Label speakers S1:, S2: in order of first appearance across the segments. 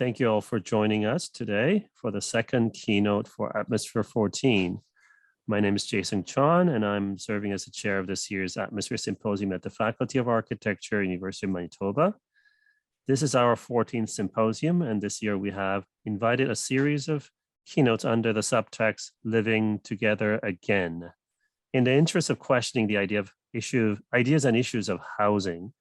S1: thank you all for joining us today for the second keynote for Atmosphere 14. My name is Jason Chon, and I'm serving as the chair of this year's Atmosphere Symposium at the Faculty of Architecture, University of Manitoba. This is our 14th symposium, and this year we have invited a series of keynotes under the subtext Living Together Again. In the interest of questioning the ideas and issues of housing,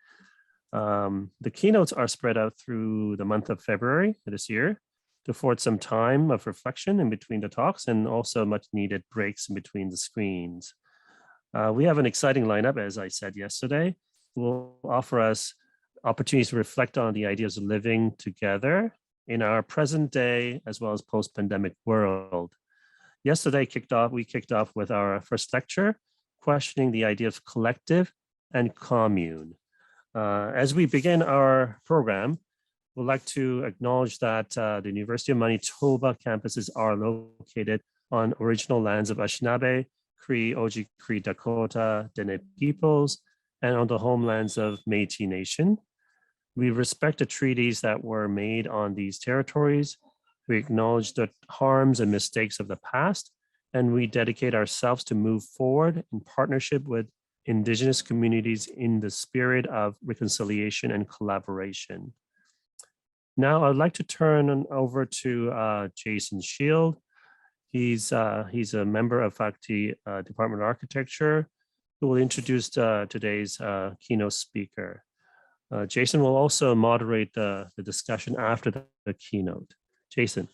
S1: the keynotes are spread out through the month of February this year to afford some time of reflection in between the talks and also much needed breaks in between the screens. We have an exciting lineup, as I said yesterday, will offer us opportunities to reflect on the ideas of living together in our present day as well as post-pandemic world. Yesterday we kicked off with our first lecture, questioning the idea of collective and commune. As we begin our program, we'd like to acknowledge that the University of Manitoba campuses are located on original lands of Anishinaabe, Cree, Oji-Cree, Dakota, Dene peoples, and on the homelands of Métis Nation. We respect the treaties that were made on these territories. We acknowledge the harms and mistakes of the past, and we dedicate ourselves to move forward in partnership with Indigenous communities in the spirit of reconciliation and collaboration. Now, I'd like to turn over to Jason Shield. He's a member of Faculty Department of Architecture, who will introduce today's keynote speaker. Jason will also moderate the discussion after the keynote. Jason.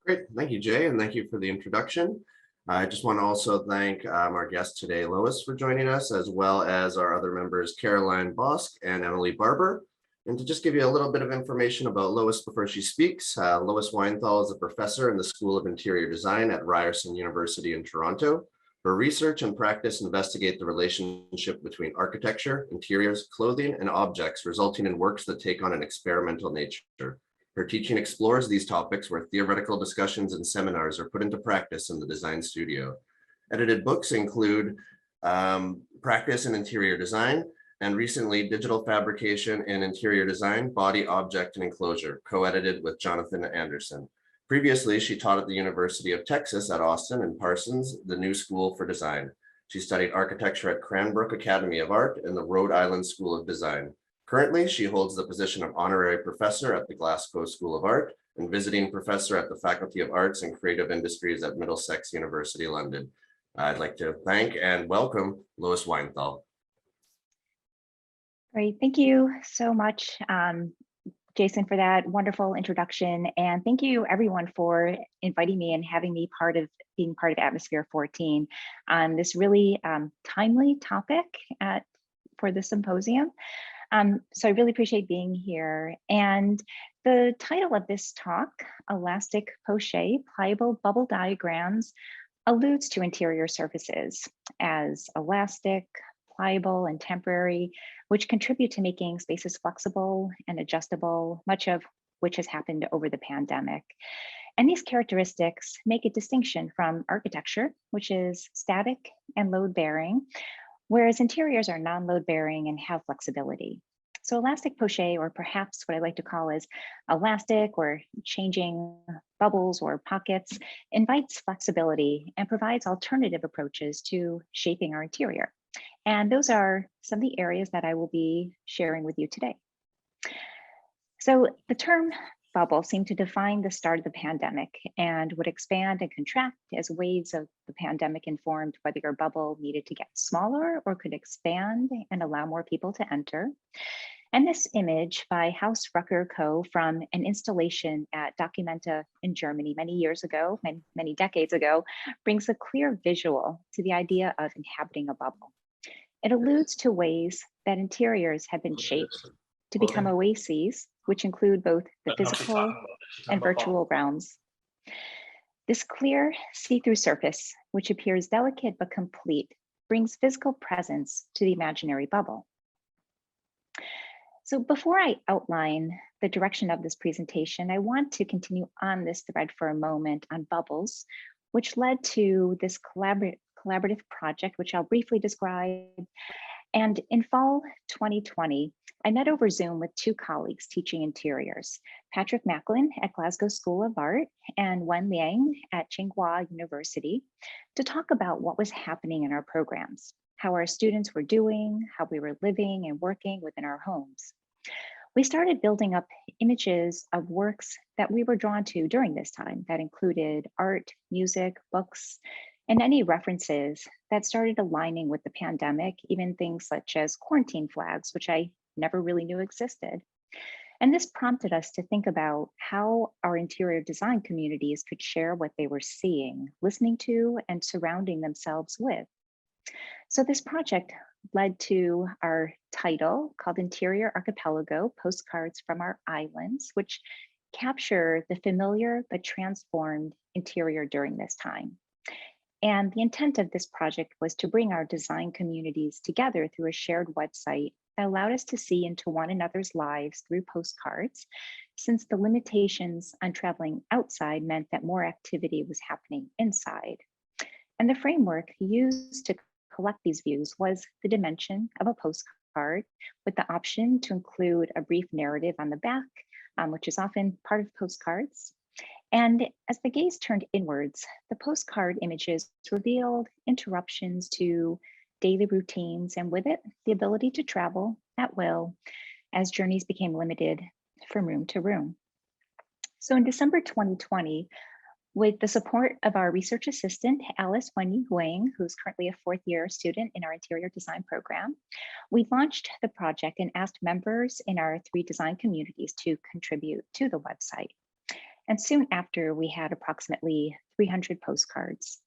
S2: Great, thank you, Jay, and thank you for the introduction. I just want to also thank our guest today, Lois, for joining us, as well as our other members, Caroline Bosk and Emily Barber. And to just give you a little bit of information about Lois before she speaks, Lois Weinthal is a professor in the School of Interior Design at Ryerson University in Toronto. Her research and practice investigate the relationship between architecture, interiors, clothing, and objects, resulting in works that take on an experimental nature. Her teaching explores these topics where theoretical discussions and seminars are put into practice in the design studio. Edited books include Practice in Interior Design, and recently Digital Fabrication in Interior Design, Body, Object, and Enclosure, co-edited with Jonathan Anderson. Previously, she taught at the University of Texas at Austin and Parsons, the New School for Design. She studied architecture at Cranbrook Academy of Art and the Rhode Island School of Design. Currently, she holds the position of honorary professor at the Glasgow School of Art and visiting professor at the Faculty of Arts and Creative Industries at Middlesex University, London. I'd like to thank and welcome Lois Weinthal.
S3: Great, thank you so much, Jason, for that wonderful introduction. And thank you everyone for inviting me and having me being part of Atmosphere 14 on this really timely topic for the symposium. So I really appreciate being here. And the title of this talk, Elastic Poche, Pliable Bubble Diagrams, alludes to interior surfaces as elastic, pliable, and temporary, which contribute to making spaces flexible and adjustable, much of which has happened over the pandemic. And these characteristics make a distinction from architecture, which is static and load-bearing, whereas interiors are non-load bearing and have flexibility. So elastic poche, or perhaps what I like to call is elastic or changing bubbles or pockets, invites flexibility and provides alternative approaches to shaping our interior. And those are some of the areas that I will be sharing with you today. So the term bubble seemed to define the start of the pandemic and would expand and contract as waves of the pandemic informed whether your bubble needed to get smaller or could expand and allow more people to enter. And this image by Haus Rucker Co. from an installation at Documenta in Germany many years ago, many decades ago, brings a clear visual to the idea of inhabiting a bubble. It alludes to ways that interiors have been shaped to become oases, which include both the physical and virtual realms. This clear see-through surface, which appears delicate but complete, brings physical presence to the imaginary bubble. So before I outline the direction of this presentation, I want to continue on this thread for a moment on bubbles, which led to this collaborative project, which I'll briefly describe, And in fall 2020, I met over Zoom with two colleagues teaching interiors, Patrick Macklin at Glasgow School of Art and Wen Liang at Tsinghua University, to talk about what was happening in our programs, how our students were doing, how we were living and working within our homes. We started building up images of works that we were drawn to during this time that included art, music, books, and any references that started aligning with the pandemic, even things such as quarantine flags, which I never really knew existed. And this prompted us to think about how our interior design communities could share what they were seeing, listening to, and surrounding themselves with. So this project led to our title called Interior Archipelago, Postcards from Our Islands, which capture the familiar but transformed interior during this time. And the intent of this project was to bring our design communities together through a shared website that allowed us to see into one another's lives through postcards, since the limitations on traveling outside meant that more activity was happening inside. And the framework used to collect these views was the dimension of a postcard, with the option to include a brief narrative on the back, which is often part of postcards. And as the gaze turned inwards, the postcard images revealed interruptions to daily routines, and with it, the ability to travel at will as journeys became limited from room to room. So in December 2020, with the support of our research assistant, Alice Wenyi Wang, who's currently a fourth year student in our interior design program, we launched the project and asked members in our 3 design communities to contribute to the website. And soon after, we had approximately 300 postcards.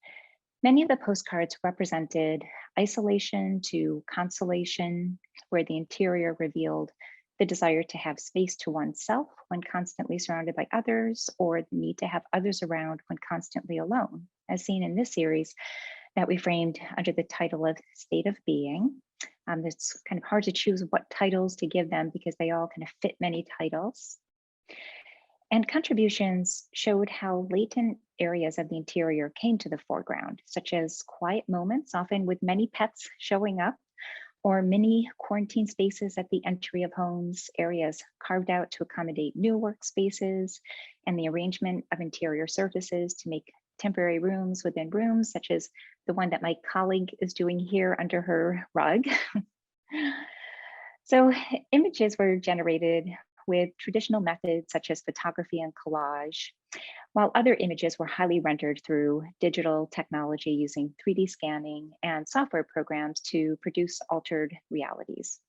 S3: Many of the postcards represented isolation to consolation, where the interior revealed the desire to have space to oneself when constantly surrounded by others, or the need to have others around when constantly alone, as seen in this series that we framed under the title of State of Being. It's kind of hard to choose what titles to give them because they all kind of fit many titles. And contributions showed how latent areas of the interior came to the foreground, such as quiet moments, often with many pets showing up, or mini quarantine spaces at the entry of homes, areas carved out to accommodate new workspaces, and the arrangement of interior surfaces to make temporary rooms within rooms, such as the one that my colleague is doing here under her rug. So images were generated with traditional methods such as photography and collage, while other images were highly rendered through digital technology using 3D scanning and software programs to produce altered realities.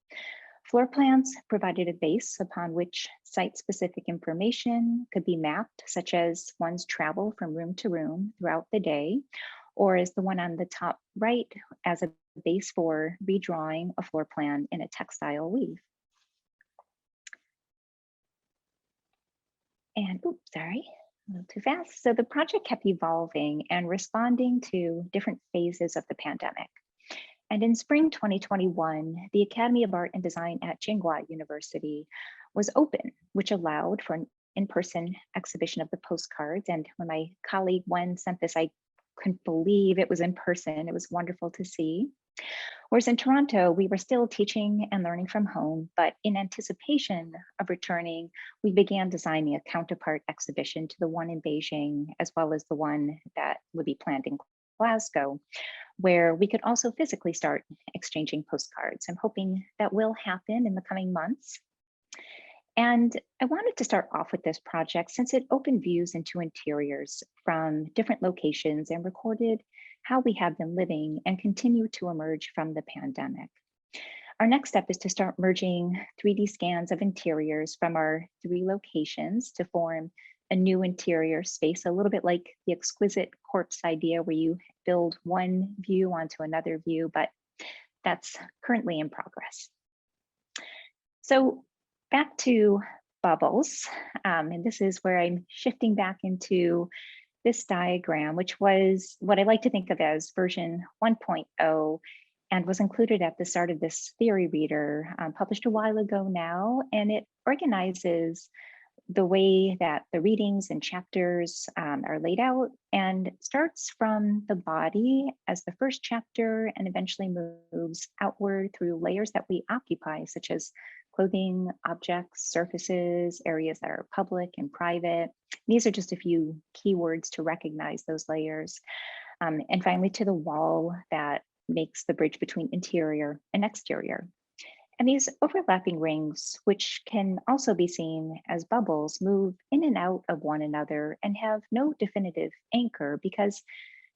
S3: Floor plans provided a base upon which site-specific information could be mapped, such as one's travel from room to room throughout the day, or as the one on the top right as a base for redrawing a floor plan in a textile weave. And oops, sorry, a little too fast. So the project kept evolving and responding to different phases of the pandemic. And in spring 2021, the Academy of Art and Design at Tsinghua University was open, which allowed for an in-person exhibition of the postcards. And when my colleague Wen sent this, I couldn't believe it was in person. It was wonderful to see. Whereas in Toronto, we were still teaching and learning from home, but in anticipation of returning, we began designing a counterpart exhibition to the one in Beijing, as well as the one that would be planned in Glasgow, where we could also physically start exchanging postcards. I'm hoping that will happen in the coming months. And I wanted to start off with this project since it opened views into interiors from different locations and recorded how we have been living and continue to emerge from the pandemic. Our next step is to start merging 3D scans of interiors from our 3 locations to form a new interior space, a little bit like the exquisite corpse idea where you build one view onto another view, but that's currently in progress. So back to bubbles, and this is where I'm shifting back into this diagram, which was what I like to think of as version 1.0 and was included at the start of this theory reader, published a while ago now, and it organizes the way that the readings and chapters are laid out, and starts from the body as the first chapter and eventually moves outward through layers that we occupy, such as clothing, objects, surfaces, areas that are public and private. These are just a few keywords to recognize those layers. And finally, to the wall that makes the bridge between interior and exterior. And these overlapping rings, which can also be seen as bubbles, move in and out of one another and have no definitive anchor because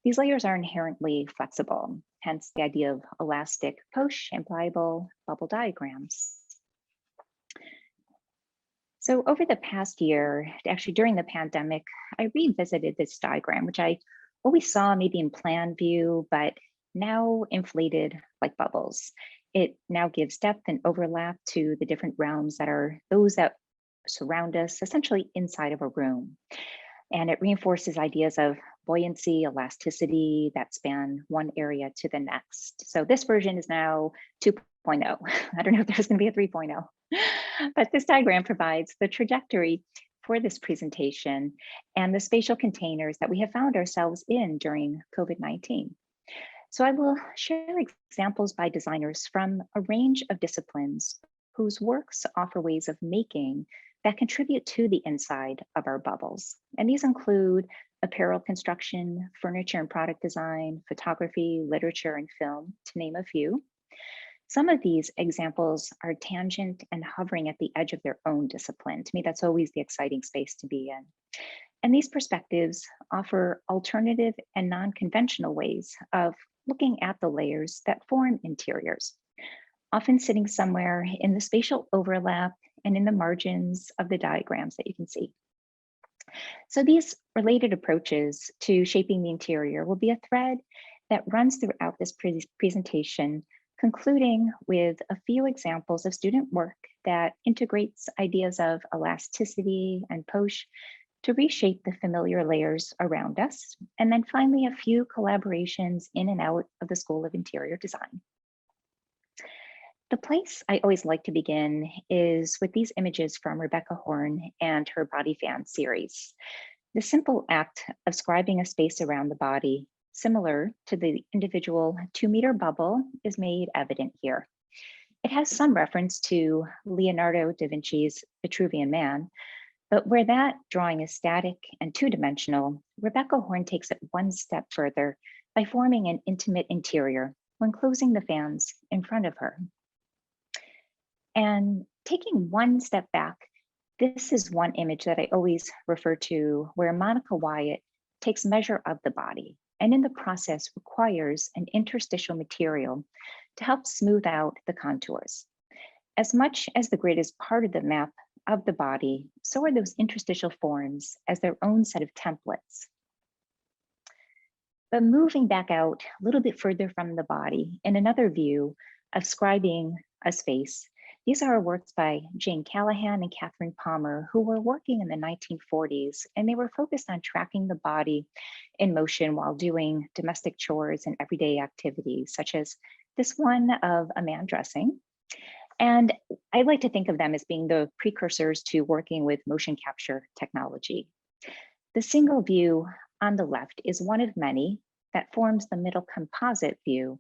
S3: these layers are inherently flexible, hence the idea of elastic Poche and pliable bubble diagrams. So over the past year, actually during the pandemic, I revisited this diagram, which I always saw maybe in plan view, but now inflated like bubbles. It now gives depth and overlap to the different realms that are those that surround us, essentially inside of a room. And it reinforces ideas of buoyancy, elasticity that span one area to the next. So this version is now 2.0. I don't know if there's going to be a 3.0, but this diagram provides the trajectory for this presentation and the spatial containers that we have found ourselves in during COVID-19. So I will share examples by designers from a range of disciplines whose works offer ways of making that contribute to the inside of our bubbles. And these include apparel construction, furniture and product design, photography, literature, and film, to name a few. Some of these examples are tangent and hovering at the edge of their own discipline. To me, that's always the exciting space to be in. And these perspectives offer alternative and non-conventional ways of looking at the layers that form interiors, often sitting somewhere in the spatial overlap and in the margins of the diagrams that you can see. So these related approaches to shaping the interior will be a thread that runs throughout this presentation, concluding with a few examples of student work that integrates ideas of elasticity and Poche to reshape the familiar layers around us. And then finally, a few collaborations in and out of the School of Interior Design. The place I always like to begin is with these images from Rebecca Horn and her Body Fan series. The simple act of scribing a space around the body, similar to the individual 2-meter bubble, is made evident here. It has some reference to Leonardo da Vinci's Vitruvian Man, but where that drawing is static and 2-dimensional, Rebecca Horn takes it one step further by forming an intimate interior when closing the fans in front of her. And taking one step back, this is one image that I always refer to where Monica Wyatt takes measure of the body and in the process requires an interstitial material to help smooth out the contours. As much as the grid is part of the map of the body, so are those interstitial forms as their own set of templates. But moving back out a little bit further from the body, in another view of scribing a space, these are works by Jane Callahan and Catherine Palmer, who were working in the 1940s, and they were focused on tracking the body in motion while doing domestic chores and everyday activities, such as this one of a man dressing. And I like to think of them as being the precursors to working with motion capture technology. The single view on the left is one of many that forms the middle composite view,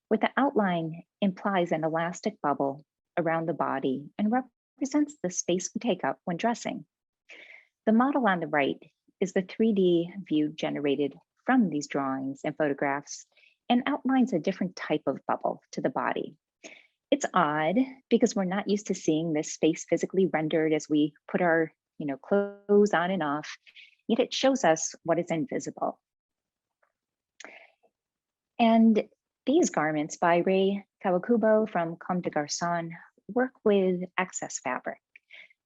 S3: where the outline implies an elastic bubble around the body and represents the space we take up when dressing. The model on the right is the 3D view generated from these drawings and photographs and outlines a different type of bubble to the body. It's odd because we're not used to seeing this space physically rendered as we put our clothes on and off, yet it shows us what is invisible. And these garments by Ray Kawakubo from Comme des Garçons work with excess fabric.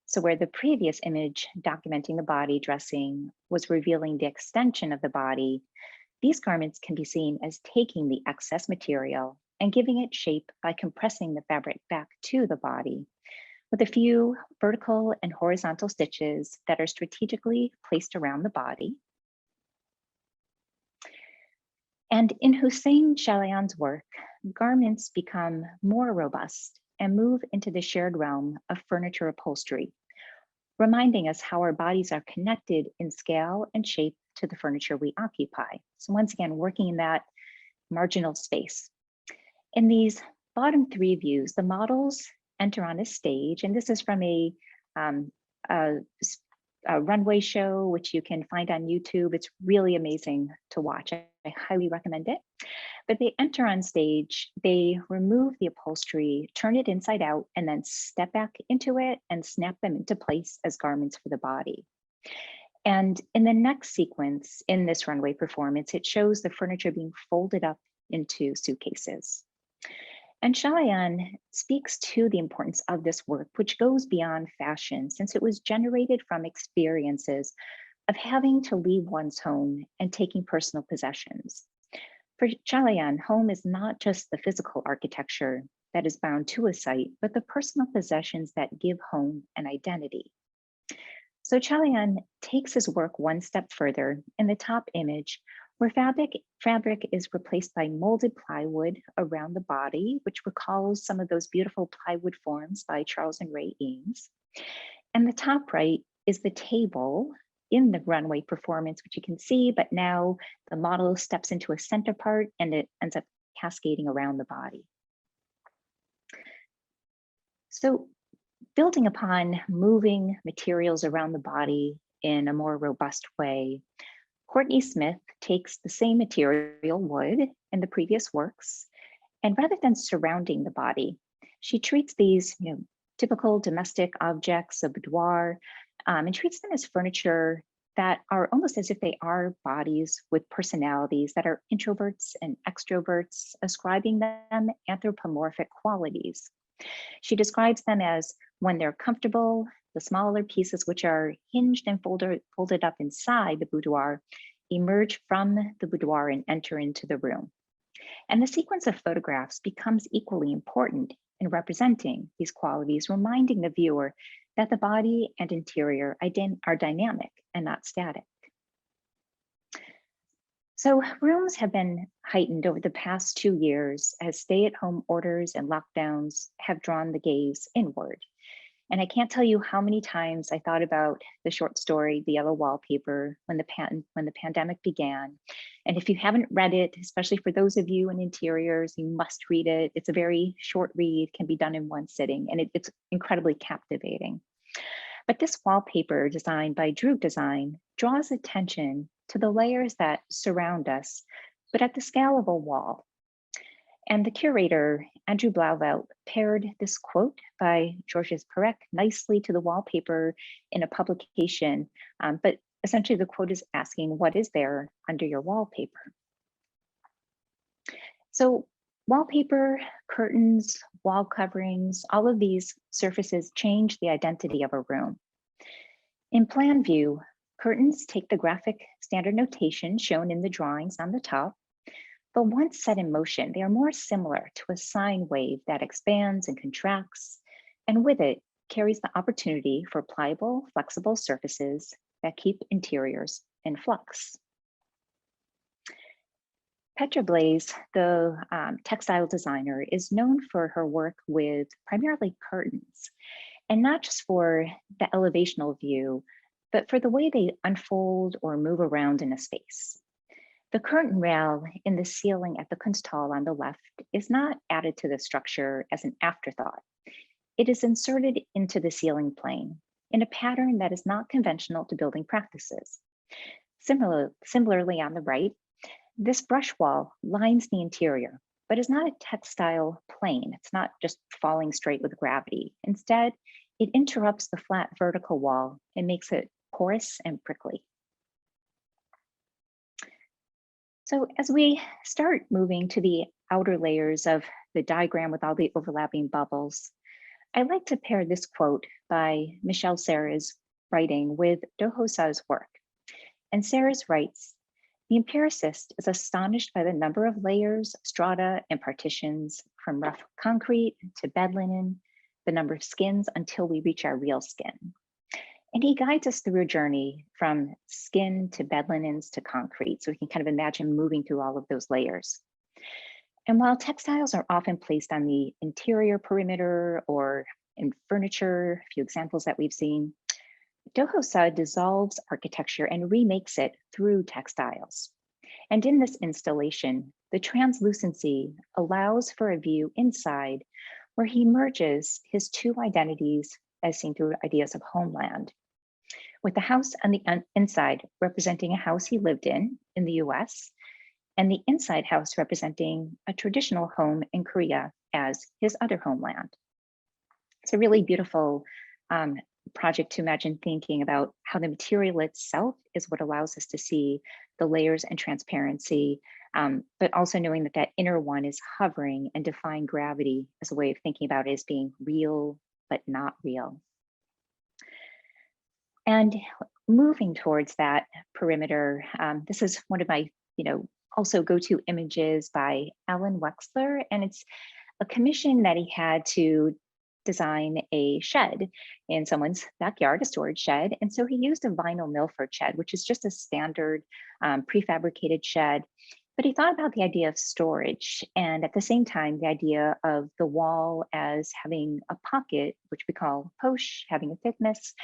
S3: So where the previous image documenting the body dressing was revealing the extension of the body, these garments can be seen as taking the excess material and giving it shape by compressing the fabric back to the body with a few vertical and horizontal stitches that are strategically placed around the body. And in Hussein Chalayan's work, garments become more robust and move into the shared realm of furniture upholstery, reminding us how our bodies are connected in scale and shape to the furniture we occupy. So once again, working in that marginal space. In these bottom three views, the models enter on a stage, and this is from a runway show, which you can find on YouTube. It's really amazing to watch. I highly recommend it. But they enter on stage, they remove the upholstery, turn it inside out, and then step back into it and snap them into place as garments for the body. And in the next sequence in this runway performance, it shows the furniture being folded up into suitcases. And Chalayan speaks to the importance of this work, which goes beyond fashion, since it was generated from experiences of having to leave one's home and taking personal possessions. For Chalayan, home is not just the physical architecture that is bound to a site, but the personal possessions that give home an identity. So Chalayan takes his work one step further in the top image, where fabric is replaced by molded plywood around the body, which recalls some of those beautiful plywood forms by Charles and Ray Eames. And the top right is the table in the runway performance, which you can see, but now the model steps into a center part and it ends up cascading around the body. So building upon moving materials around the body in a more robust way, Courtney Smith takes the same material, wood, in the previous works, and rather than surrounding the body, she treats these typical domestic objects, a boudoir, and treats them as furniture that are almost as if they are bodies with personalities that are introverts and extroverts, ascribing them anthropomorphic qualities. She describes them as when they're comfortable, the smaller pieces, which are hinged and folded up inside the boudoir, emerge from the boudoir and enter into the room. And the sequence of photographs becomes equally important in representing these qualities, reminding the viewer that the body and interior are dynamic and not static. So rooms have been heightened over the past 2 years as stay-at-home orders and lockdowns have drawn the gaze inward. And I can't tell you how many times I thought about the short story, The Yellow Wallpaper, when the pandemic began. And if you haven't read it, especially for those of you in interiors, you must read it. It's a very short read, can be done in one sitting, and it's incredibly captivating. But this wallpaper designed by Droog Design draws attention to the layers that surround us, but at the scale of a wall. And the curator, Andrew Blauvelt, paired this quote by Georges Perec nicely to the wallpaper in a publication. But essentially the quote is asking, what is there under your wallpaper? So wallpaper, curtains, wall coverings, all of these surfaces change the identity of a room. In plan view, curtains take the graphic standard notation shown in the drawings on the top. But once set in motion, they are more similar to a sine wave that expands and contracts, and with it carries the opportunity for pliable, flexible surfaces that keep interiors in flux. Petra Blaze, the textile designer, is known for her work with primarily curtains, and not just for the elevational view, but for the way they unfold or move around in a space. The curtain rail in the ceiling at the Kunsthal on the left is not added to the structure as an afterthought. It is inserted into the ceiling plane in a pattern that is not conventional to building practices. Similarly on the right, this brush wall lines the interior, but is not a textile plane. It's not just falling straight with gravity. Instead, it interrupts the flat vertical wall and makes it porous and prickly. So as we start moving to the outer layers of the diagram with all the overlapping bubbles, I like to pair this quote by Michelle Serres' writing with Do Hosa's work. And Serres writes, "The empiricist is astonished by the number of layers, strata, and partitions from rough concrete to bed linen, the number of skins until we reach our real skin." And he guides us through a journey from skin to bed linens to concrete. So we can kind of imagine moving through all of those layers. And while textiles are often placed on the interior perimeter or in furniture, a few examples that we've seen, Dohosa dissolves architecture and remakes it through textiles. And in this installation, the translucency allows for a view inside where he merges his two identities as seen through ideas of homeland, with the house on the inside representing a house he lived in the US, and the inside house representing a traditional home in Korea as his other homeland. It's a really beautiful project to imagine thinking about how the material itself is what allows us to see the layers and transparency, but also knowing that that inner one is hovering and defying gravity as a way of thinking about it as being real, but not real. And moving towards that perimeter, this is one of my, also go-to images by Alan Wexler, and it's a commission that he had to design a shed in someone's backyard, a storage shed. And so he used a vinyl Milford shed, which is just a standard prefabricated shed. But he thought about the idea of storage, and at the same time, the idea of the wall as having a pocket, which we call poche, having a thickness,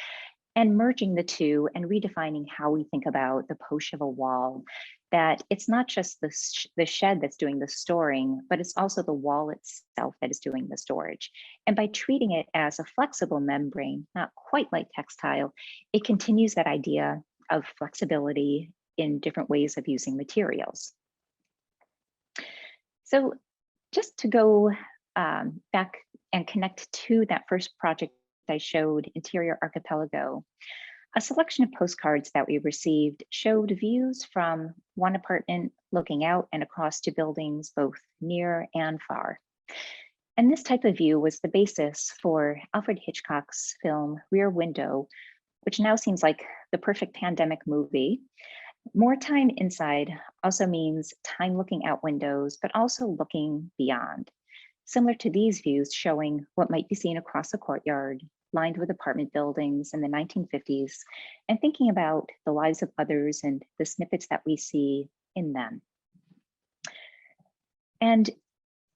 S3: and merging the two and redefining how we think about the poche of a wall, that it's not just the shed that's doing the storing, but it's also the wall itself that is doing the storage. And by treating it as a flexible membrane, not quite like textile, it continues that idea of flexibility in different ways of using materials. So just to go back and connect to that first project I showed, Interior Archipelago, a selection of postcards that we received showed views from one apartment looking out and across to buildings both near and far. And this type of view was the basis for Alfred Hitchcock's film Rear Window, which now seems like the perfect pandemic movie. More time inside also means time looking out windows, but also looking beyond. Similar to these views showing what might be seen across a courtyard lined with apartment buildings in the 1950s, and thinking about the lives of others and the snippets that we see in them. And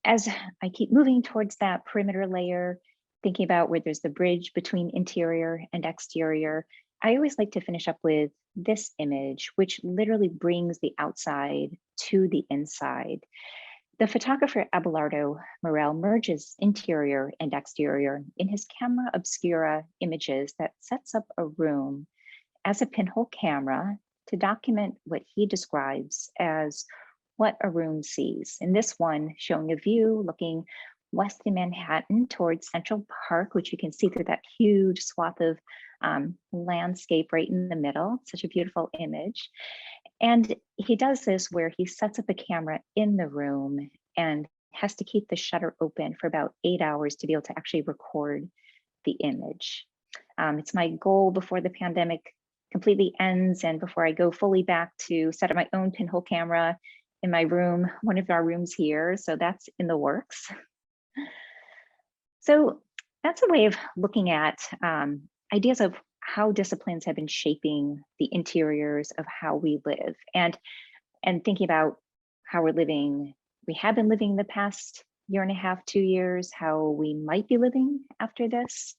S3: as I keep moving towards that perimeter layer, thinking about where there's the bridge between interior and exterior, I always like to finish up with this image, which literally brings the outside to the inside. The photographer Abelardo Morel merges interior and exterior in his camera obscura images that sets up a room as a pinhole camera to document what he describes as what a room sees. In this one, showing a view looking west in Manhattan towards Central Park, which you can see through that huge swath of landscape right in the middle. Such a beautiful image. And he does this where he sets up a camera in the room and has to keep the shutter open for about 8 hours to be able to actually record the image. It's my goal before the pandemic completely ends and before I go fully back to set up my own pinhole camera in my room, one of our rooms here. So that's in the works. So that's a way of looking at ideas of how disciplines have been shaping the interiors of how we live, and thinking about how we're living. We have been living the past year and a half, 2 years, how we might be living after this,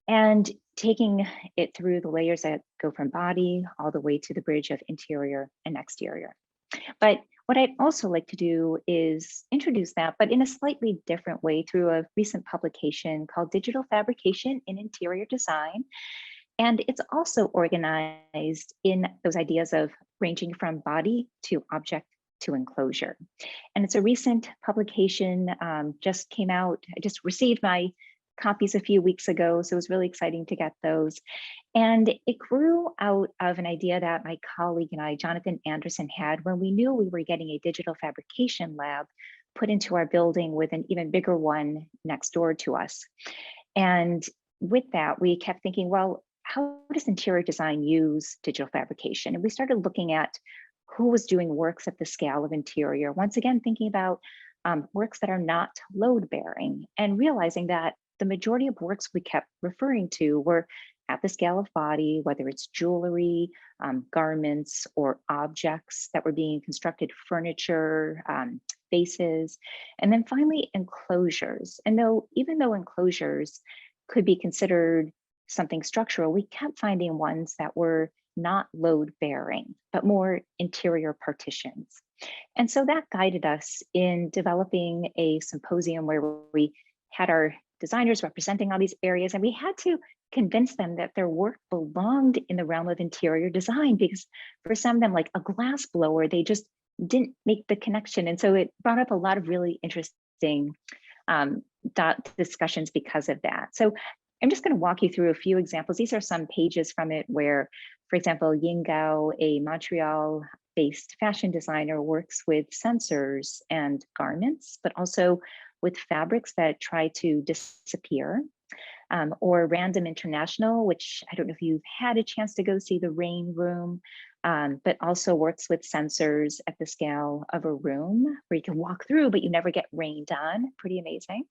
S3: and taking it through the layers that go from body all the way to the bridge of interior and exterior. But what I'd also like to do is introduce that, but in a slightly different way through a recent publication called Digital Fabrication in Interior Design. And it's also organized in those ideas of ranging from body to object to enclosure. And it's a recent publication, just came out. I just received my copies a few weeks ago, so it was really exciting to get those. And it grew out of an idea that my colleague and I, Jonathan Anderson, had when we knew we were getting a digital fabrication lab put into our building with an even bigger one next door to us. And with that, we kept thinking, well, how does interior design use digital fabrication? And we started looking at who was doing works at the scale of interior. Once again, thinking about works that are not load bearing, and realizing that the majority of works we kept referring to were at the scale of body, whether it's jewelry, garments, or objects that were being constructed, furniture, vases, and then finally enclosures. And even though enclosures could be considered something structural, we kept finding ones that were not load bearing, but more interior partitions. And so that guided us in developing a symposium where we had our designers representing all these areas, and we had to convince them that their work belonged in the realm of interior design, because for some of them, like a glass blower, they just didn't make the connection. And so it brought up a lot of really interesting discussions because of that. So I'm just going to walk you through a few examples. These are some pages from it where, for example, Yin Gao, a Montreal-based fashion designer, works with sensors and garments, but also with fabrics that try to disappear. Or Random International, which I don't know if you've had a chance to go see the rain room, but also works with sensors at the scale of a room where you can walk through, but you never get rained on. Pretty amazing.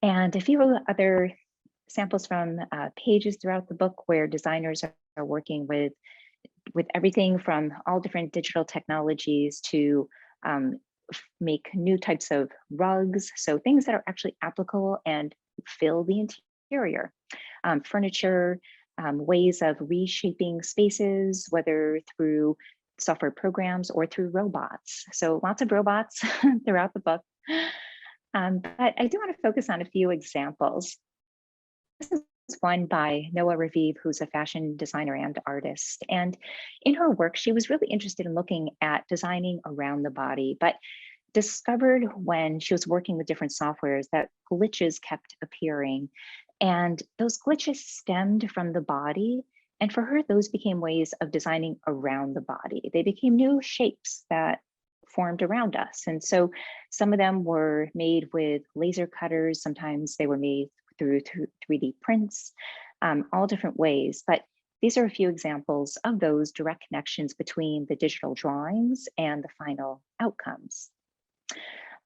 S3: And a few other samples from pages throughout the book where designers are working with everything from all different digital technologies to make new types of rugs. So things that are actually applicable and fill the interior. Furniture, ways of reshaping spaces, whether through software programs or through robots. So lots of robots throughout the book. But I do want to focus on a few examples. This is one by Noah Raviv, who's a fashion designer and artist. And in her work, she was really interested in looking at designing around the body, but discovered when she was working with different softwares that glitches kept appearing. And those glitches stemmed from the body. And for her, those became ways of designing around the body. They became new shapes that formed around us. And so some of them were made with laser cutters. Sometimes they were made through 3D prints, all different ways. But these are a few examples of those direct connections between the digital drawings and the final outcomes.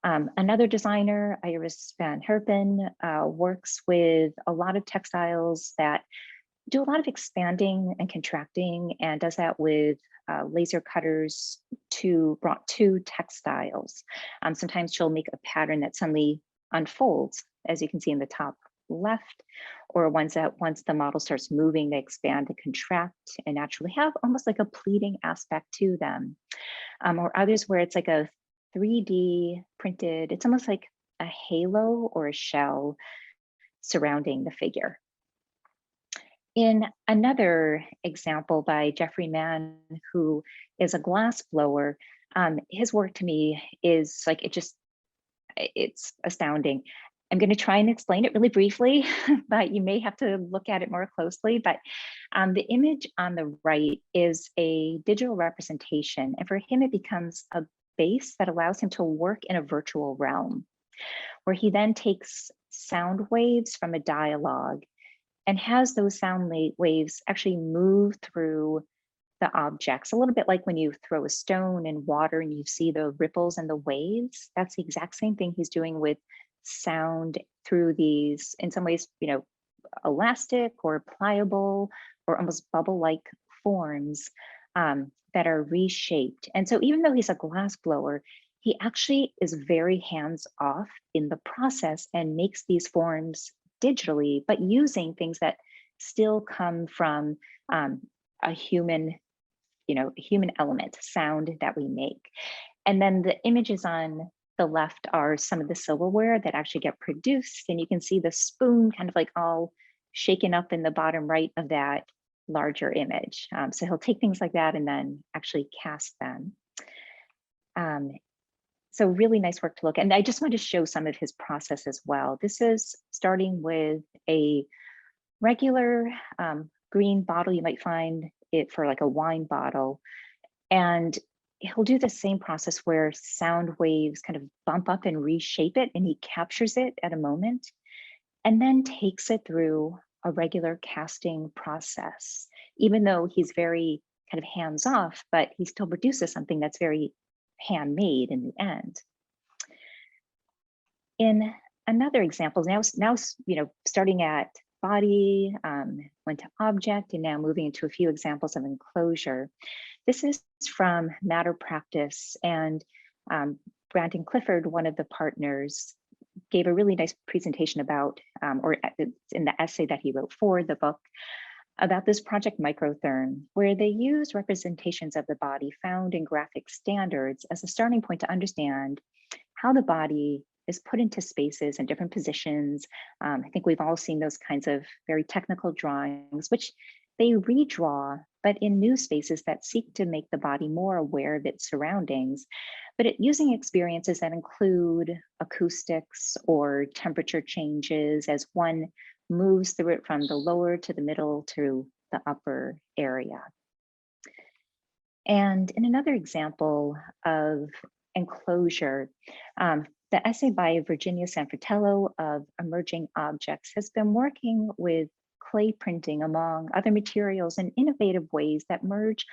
S3: Another designer, Iris Van Herpen, works with a lot of textiles that do a lot of expanding and contracting, and does that with laser cutters brought to textiles. Sometimes she'll make a pattern that suddenly unfolds, as you can see in the top left, or ones that once the model starts moving, they expand and contract and naturally have almost like a pleating aspect to them. Or others where it's like a 3D printed, it's almost like a halo or a shell surrounding the figure. In another example by Jeffrey Mann, who is a glass blower, his work to me is like, it's astounding. I'm going to try and explain it really briefly, but you may have to look at it more closely. But the image on the right is a digital representation. And for him, it becomes a base that allows him to work in a virtual realm, where he then takes sound waves from a dialogue and has those sound waves actually move through the objects, a little bit like when you throw a stone in water and you see the ripples and the waves. That's the exact same thing he's doing with sound through these, in some ways, elastic or pliable or almost bubble-like forms that are reshaped. And so even though he's a glass blower, he actually is very hands-off in the process and makes these forms digitally, but using things that still come from a human, human element, sound that we make. And then the images on the left are some of the silverware that actually get produced. And you can see the spoon kind of like all shaken up in the bottom right of that larger image. So he'll take things like that and then actually cast them. So really nice work to look at. And I just want to show some of his process as well. This is starting with a regular green bottle. You might find it for like a wine bottle. And he'll do the same process where sound waves kind of bump up and reshape it, and he captures it at a moment and then takes it through a regular casting process. Even though he's very kind of hands-off, but he still produces something that's very handmade in the end. In another example, now starting at body, went to object, and now moving into a few examples of enclosure. This is from Matter Practice, and Brandon Clifford, one of the partners, gave a really nice presentation about, or it's in the essay that he wrote for the book, about this project Microtherm, where they use representations of the body found in graphic standards as a starting point to understand how the body is put into spaces and different positions. I think we've all seen those kinds of very technical drawings, which they redraw, but in new spaces that seek to make the body more aware of its surroundings, but using experiences that include acoustics or temperature changes as one moves through it from the lower to the middle to the upper area. And in another example of enclosure, the essay by Virginia Sanfratello of Emerging Objects has been working with clay printing among other materials in innovative ways that merge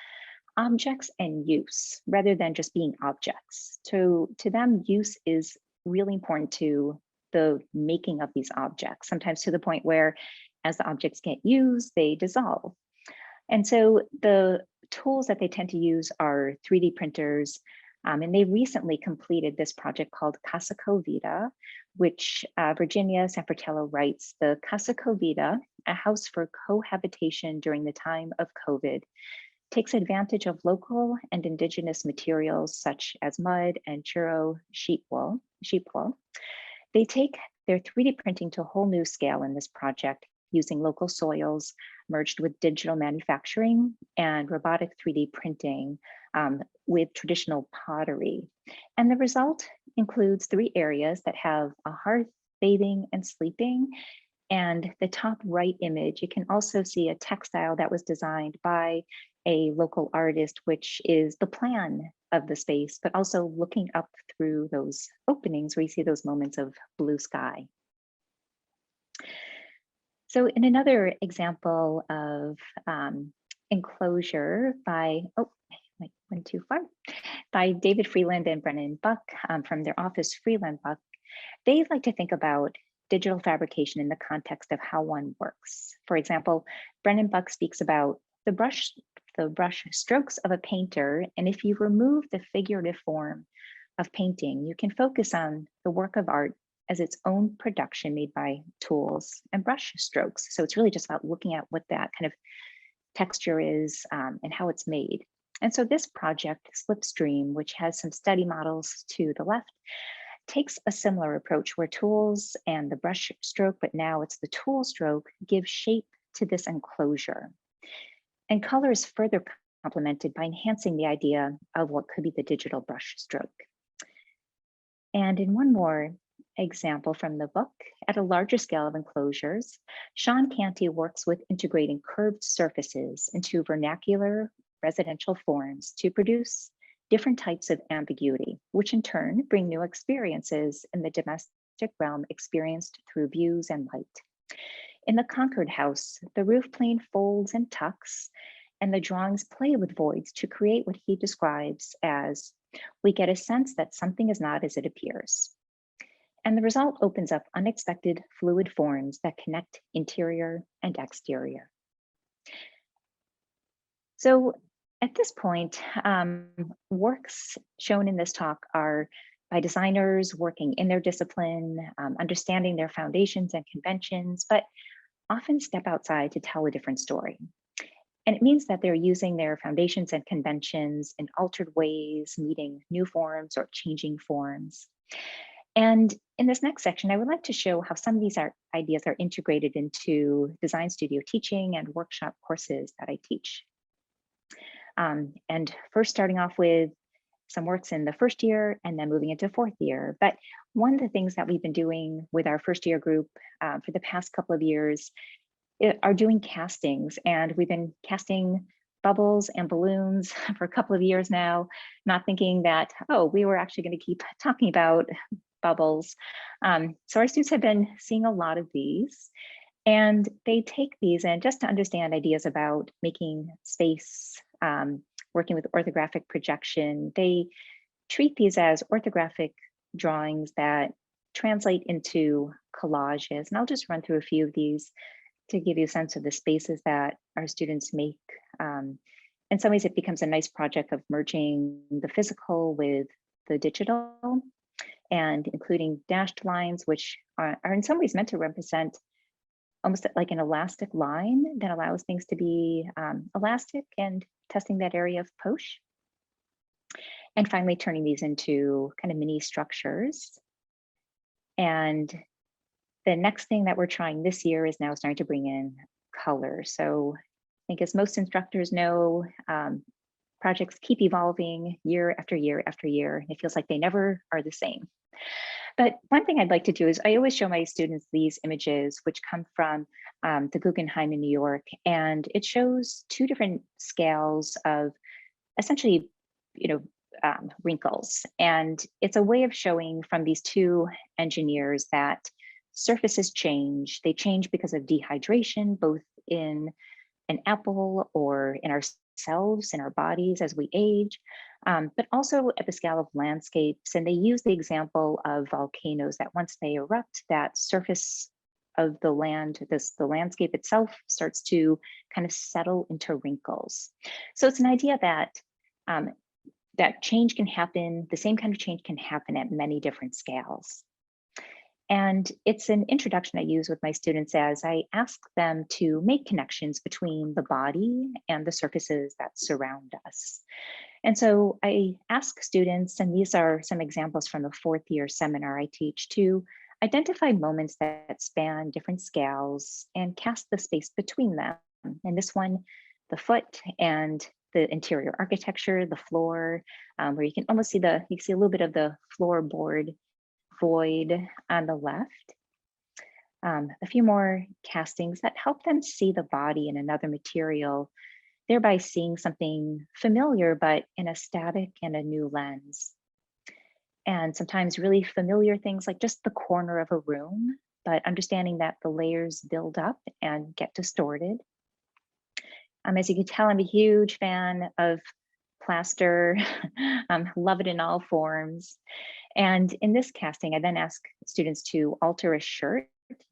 S3: objects and use rather than just being objects. To them, use is really important to the making of these objects, sometimes to the point where as the objects get used, they dissolve. And so the tools that they tend to use are 3D printers, and they recently completed this project called Casa Covida, which Virginia Sanfratello writes, the Casa Covida, a house for cohabitation during the time of COVID, takes advantage of local and indigenous materials such as mud and churro sheep wool. They take their 3D printing to a whole new scale in this project, using local soils merged with digital manufacturing and robotic 3D printing with traditional pottery. And the result includes 3 areas that have a hearth, bathing, and sleeping. And the top right image, you can also see a textile that was designed by a local artist, which is the plan of the space, but also looking up through those openings where you see those moments of blue sky. So in another example of enclosure by, I went too far, by David Freeland and Brennan Buck from their office, Freeland Buck, they like to think about digital fabrication in the context of how one works. For example, Brennan Buck speaks about the brush strokes of a painter, and if you remove the figurative form of painting, you can focus on the work of art as its own production made by tools and brush strokes. So it's really just about looking at what that kind of texture is and how it's made. And so this project, Slipstream, which has some study models to the left, takes a similar approach where tools and the brush stroke, but now it's the tool stroke, give shape to this enclosure. And color is further complemented by enhancing the idea of what could be the digital brush stroke. And in one more example from the book, at a larger scale of enclosures, Sean Canty works with integrating curved surfaces into vernacular residential forms to produce different types of ambiguity, which in turn bring new experiences in the domestic realm experienced through views and light. In the Concord house, the roof plane folds and tucks, and the drawings play with voids to create what he describes as, we get a sense that something is not as it appears. And the result opens up unexpected fluid forms that connect interior and exterior. So at this point, works shown in this talk are by designers working in their discipline, understanding their foundations and conventions, but often step outside to tell a different story. And it means that they're using their foundations and conventions in altered ways, meeting new forms or changing forms. And in this next section, I would like to show how some of these ideas are integrated into design studio teaching and workshop courses that I teach. And first starting off with some works in the first year and then moving into 4th year. But one of the things that we've been doing with our first year group for the past couple of years are doing castings. And we've been casting bubbles and balloons for a couple of years now, not thinking that, oh, we were actually going to keep talking about bubbles. So our students have been seeing a lot of these, and they take these and just to understand ideas about making space, working with orthographic projection, they treat these as orthographic drawings that translate into collages. And I'll just run through a few of these to give you a sense of the spaces that our students make. In some ways, it becomes a nice project of merging the physical with the digital. and including dashed lines, which are in some ways meant to represent almost like an elastic line that allows things to be elastic, and testing that area of Poche. And finally, turning these into kind of mini structures. And the next thing that we're trying this year is now starting to bring in color. So I think, as most instructors know, projects keep evolving year after year after year. It feels like they never are the same. But one thing I'd like to do is I always show my students these images, which come from the Guggenheim in New York, and it shows two different scales of essentially, wrinkles. And it's a way of showing from these two engineers that surfaces change. They change because of dehydration, both in an apple or in ourselves, in our bodies as we age, but also at the scale of landscapes. And they use the example of volcanoes that once they erupt, that surface of the land, the landscape itself starts to kind of settle into wrinkles. So it's an idea that that change can happen, the same kind of change can happen at many different scales. And it's an introduction I use with my students as I ask them to make connections between the body and the surfaces that surround us. And so I ask students, and these are some examples from the 4th year seminar I teach, to identify moments that span different scales and cast the space between them. And this one, the foot and the interior architecture, the floor, where you can almost see you see a little bit of the floorboard void on the left. A few more castings that help them see the body in another material, thereby seeing something familiar, but in a static and a new lens. And sometimes really familiar things like just the corner of a room, but understanding that the layers build up and get distorted. As you can tell, I'm a huge fan of plaster, love it in all forms. And in this casting, I then ask students to alter a shirt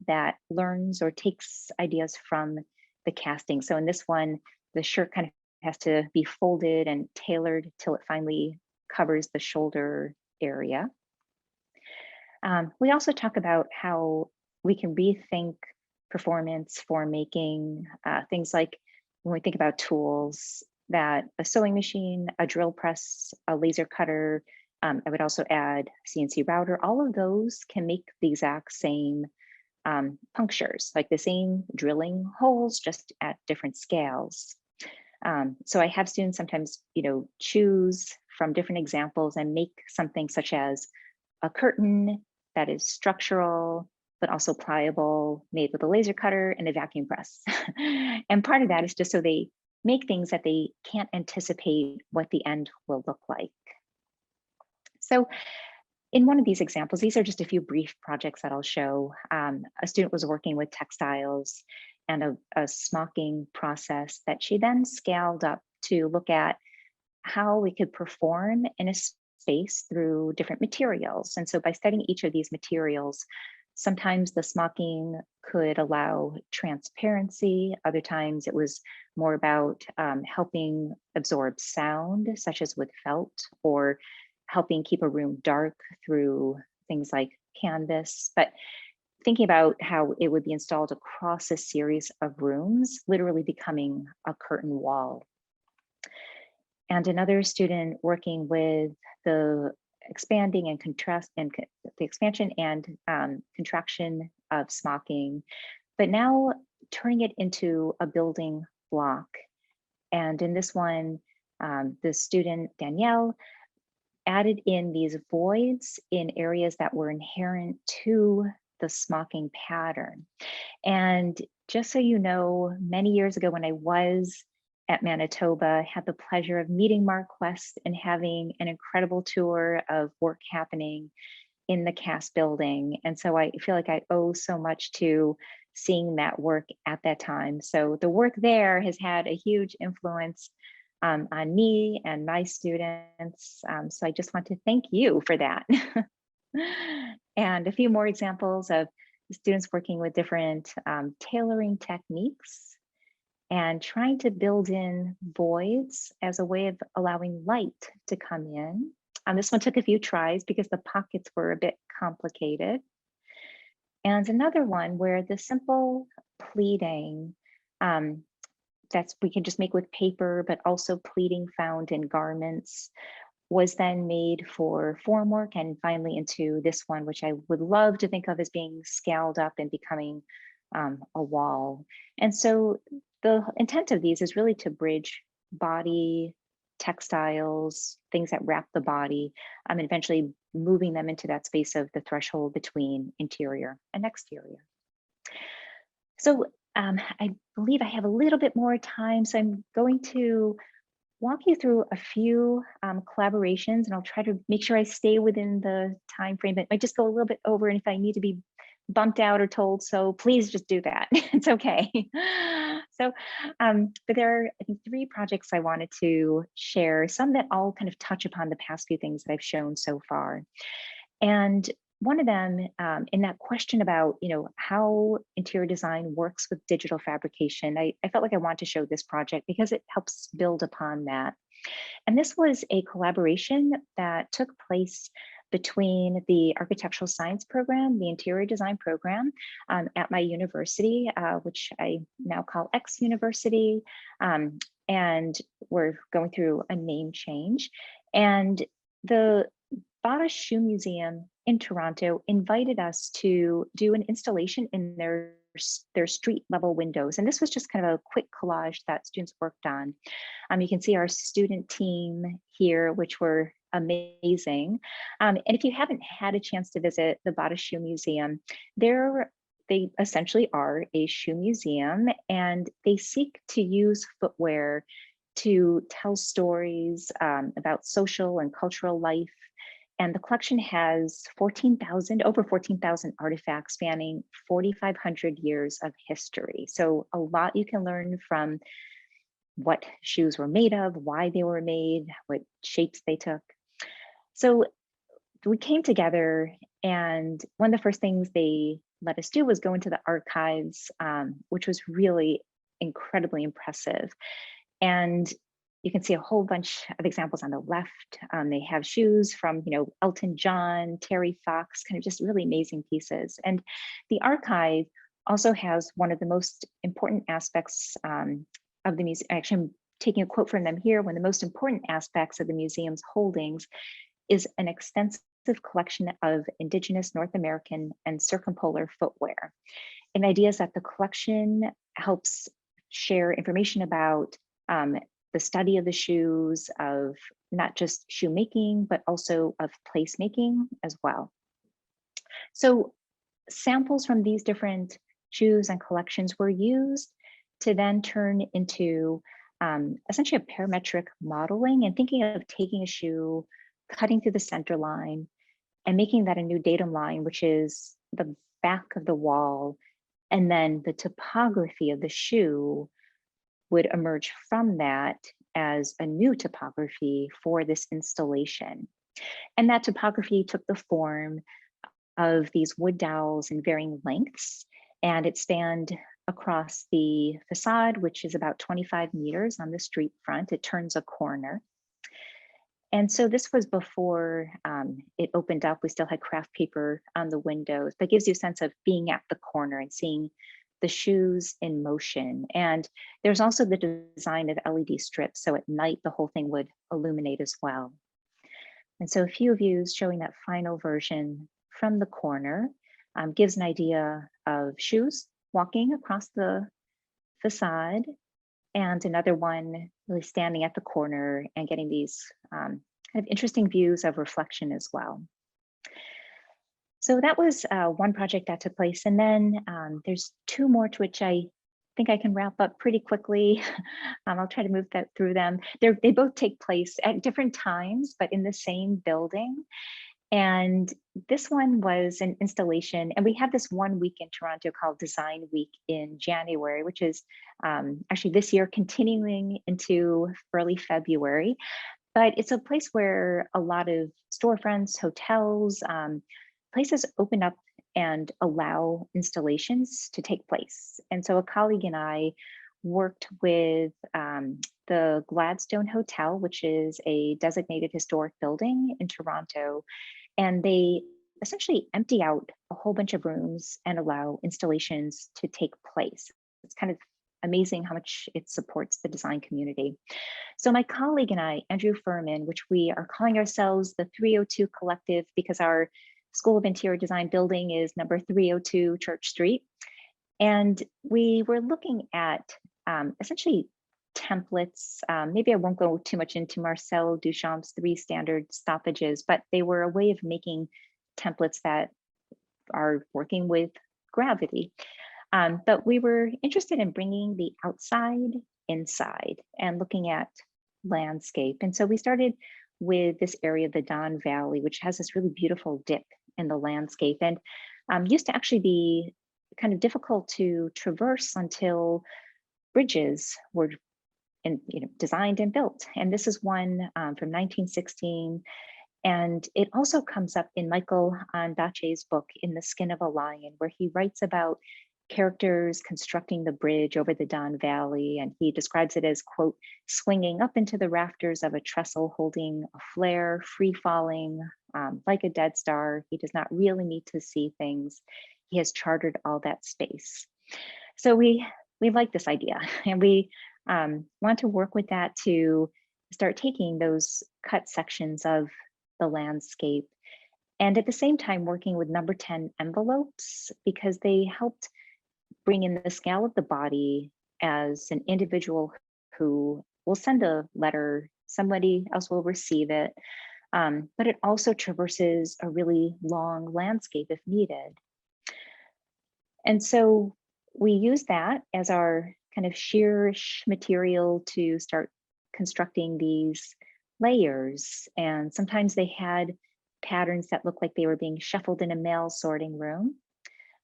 S3: that learns or takes ideas from the casting. So in this one, the shirt kind of has to be folded and tailored till it finally covers the shoulder area. We also talk about how we can rethink performance for making things like, when we think about tools, that a sewing machine, a drill press, a laser cutter, I would also add CNC router, all of those can make the exact same punctures, like the same drilling holes, just at different scales. So I have students sometimes, choose from different examples and make something such as a curtain that is structural, but also pliable, made with a laser cutter and a vacuum press. And part of that is just so they make things that they can't anticipate what the end will look like. So in one of these examples, these are just a few brief projects that I'll show. A student was working with textiles and a smocking process that she then scaled up to look at how we could perform in a space through different materials. And so by studying each of these materials, sometimes the smocking could allow transparency. Other times it was more about helping absorb sound, such as with felt, or helping keep a room dark through things like canvas. But thinking about how it would be installed across a series of rooms, literally becoming a curtain wall. And another student working with the expanding and contrast and the expansion and contraction of smocking, but now turning it into a building block. And in this one, the student Danielle added in these voids in areas that were inherent to the smocking pattern. And just so you know, many years ago when I was at Manitoba, had the pleasure of meeting Mark West and having an incredible tour of work happening in the CAS building. And so I feel like I owe so much to seeing that work at that time. So the work there has had a huge influence on me and my students. So I just want to thank you for that. And a few more examples of students working with different tailoring techniques and trying to build in voids as a way of allowing light to come in. This one took a few tries because the pockets were a bit complicated. And another one where the simple pleating that's we can just make with paper, but also pleating found in garments was then made for formwork and finally into this one, which I would love to think of as being scaled up and becoming a wall. And so the intent of these is really to bridge body, textiles, things that wrap the body, and eventually moving them into that space of the threshold between interior and exterior. So I believe I have a little bit more time, so I'm going to walk you through a few collaborations, and I'll try to make sure I stay within the time frame. But I might just go a little bit over, and if I need to be bumped out or told, so please just do that. It's okay. So, but there are, I think, 3 projects I wanted to share, some that all kind of touch upon the past few things that I've shown so far. And one of them, in that question about, how interior design works with digital fabrication, I felt like I want to show this project because it helps build upon that. And this was a collaboration that took place between the architectural science program, the interior design program at my university, which I now call X University. And we're going through a name change. And the Poche Shoe Museum in Toronto invited us to do an installation in their street level windows. And this was just kind of a quick collage that students worked on. You can see our student team here, which were amazing. And if you haven't had a chance to visit the Poche Shoe Museum, they essentially are a shoe museum, and they seek to use footwear to tell stories about social and cultural life. And the collection has over 14,000 artifacts spanning 4,500 years of history. So a lot you can learn from what shoes were made of, why they were made, what shapes they took. So we came together, and one of the first things they let us do was go into the archives, which was really incredibly impressive. And you can see a whole bunch of examples on the left. They have shoes from, Elton John, Terry Fox, kind of just really amazing pieces. And the archive also has one of the most important aspects of the museum. Actually, I'm taking a quote from them here. One of the most important aspects of the museum's holdings is an extensive collection of Indigenous North American and circumpolar footwear. And the idea is that the collection helps share information about the study of the shoes, of not just shoemaking, but also of placemaking as well. So samples from these different shoes and collections were used to then turn into essentially a parametric modeling and thinking of taking a shoe, cutting through the center line, and making that a new datum line, which is the back of the wall, and then the topography of the shoe would emerge from that as a new topography for this installation. And that topography took the form of these wood dowels in varying lengths, and it spanned across the facade, which is about 25 meters on the street front. It turns a corner. And so this was before it opened up. We still had craft paper on the windows, but it gives you a sense of being at the corner and seeing the shoes in motion. And there's also the design of LED strips. So at night, the whole thing would illuminate as well. And so a few views showing that final version from the corner gives an idea of shoes walking across the facade, and another one really standing at the corner and getting these kind of interesting views of reflection as well. So that was one project that took place. And then there's 2 more to which I think I can wrap up pretty quickly. I'll try to move through them. They both take place at different times, but in the same building. And this one was an installation, and we have this one week in Toronto called Design Week in January, which is actually this year continuing into early February. But it's a place where a lot of storefronts, hotels, places open up and allow installations to take place. And so a colleague and I worked with the Gladstone Hotel, which is a designated historic building in Toronto. And they essentially empty out a whole bunch of rooms and allow installations to take place. It's kind of amazing how much it supports the design community. So my colleague and I, Andrew Furman, which we are calling ourselves the 302 Collective because our School of Interior Design building is number 302 Church Street. And we were looking at essentially templates. Maybe I won't go too much into Marcel Duchamp's 3 standard stoppages, but they were a way of making templates that are working with gravity. But we were interested in bringing the outside inside and looking at landscape. And so we started with this area of the Don Valley, which has this really beautiful dip in the landscape and used to actually be kind of difficult to traverse until bridges were designed and built. And this is one from 1916. And it also comes up in Michael Ondaatje's book, In the Skin of a Lion, where he writes about characters constructing the bridge over the Don Valley. And he describes it as, quote, swinging up into the rafters of a trestle, holding a flare, free falling like a dead star. He does not really need to see things. He has chartered all that space. So we like this idea, and we want to work with that to start taking those cut sections of the landscape, and at the same time working with number 10 envelopes, because they helped bring in the scale of the body as an individual who will send a letter, somebody else will receive it, but it also traverses a really long landscape if needed. And so we use that as our kind of shearish material to start constructing these layers. And sometimes they had patterns that looked like they were being shuffled in a mail sorting room.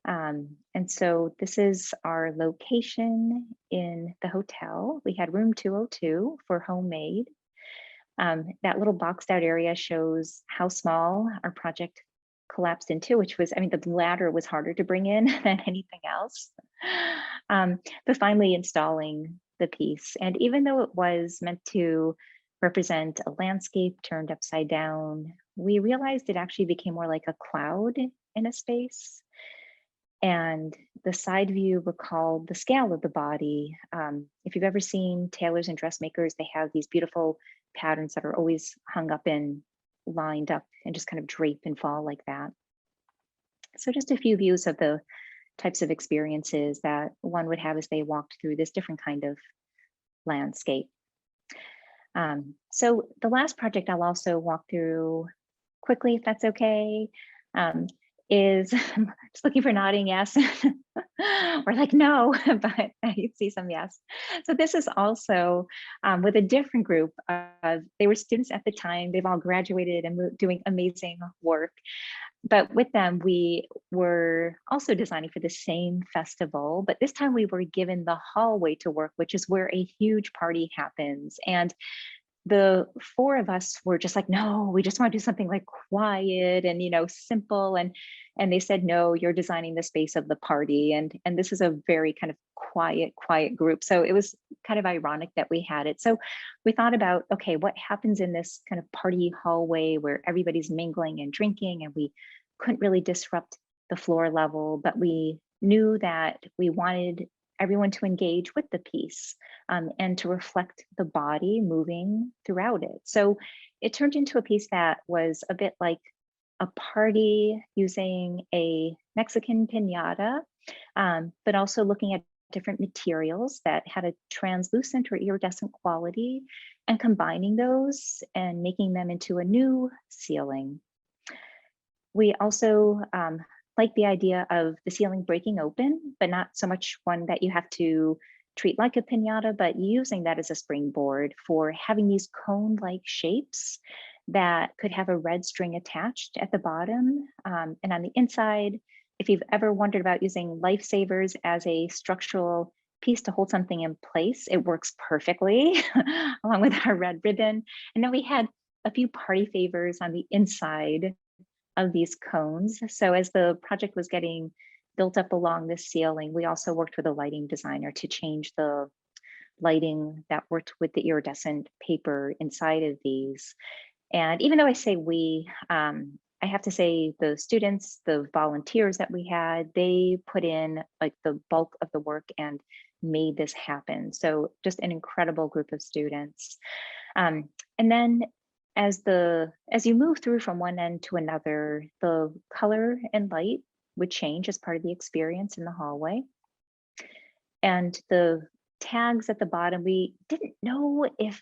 S3: And so this is our location in the hotel. We had room 202 for homemade. That little boxed out area shows how small our project collapsed into, which was, I mean, the ladder was harder to bring in than anything else. But finally installing the piece. And even though it was meant to represent a landscape turned upside down, we realized it actually became more like a cloud in a space. And the side view recalled the scale of the body. If you've ever seen tailors and dressmakers, they have these beautiful patterns that are always hung up and lined up and just kind of drape and fall like that. So just a few views of the types of experiences that one would have as they walked through this different kind of landscape. So the last project I'll also walk through quickly, if that's okay, is just looking for nodding yes or like no, but I see some yes. So this is also with a different group of, they were students at the time, they've all graduated and doing amazing work. But with them, we were also designing for the same festival, but this time we were given the hallway to work, which is where a huge party happens. And the 4 of us were just like, no, we just want to do something like quiet and, simple. And they said, no, you're designing the space of the party. And this is a very kind of quiet group. So it was kind of ironic that we had it. So we thought about, okay, what happens in this kind of party hallway where everybody's mingling and drinking, and we couldn't really disrupt the floor level, but we knew that we wanted everyone to engage with the piece and to reflect the body moving throughout it. So it turned into a piece that was a bit like a party using a Mexican piñata, but also looking at different materials that had a translucent or iridescent quality and combining those and making them into a new ceiling. We also like the idea of the ceiling breaking open, but not so much one that you have to treat like a piñata, but using that as a springboard for having these cone-like shapes that could have a red string attached at the bottom. And on the inside, if you've ever wondered about using lifesavers as a structural piece to hold something in place, it works perfectly along with our red ribbon. And then we had a few party favors on the inside of these cones. So as the project was getting built up along the ceiling, we also worked with a lighting designer to change the lighting that worked with the iridescent paper inside of these. And even though I say we, I have to say the students, the volunteers that we had, they put in like the bulk of the work and made this happen. So just an incredible group of students. And then as you move through from one end to another, the color and light would change as part of the experience in the hallway. And the tags at the bottom, we didn't know if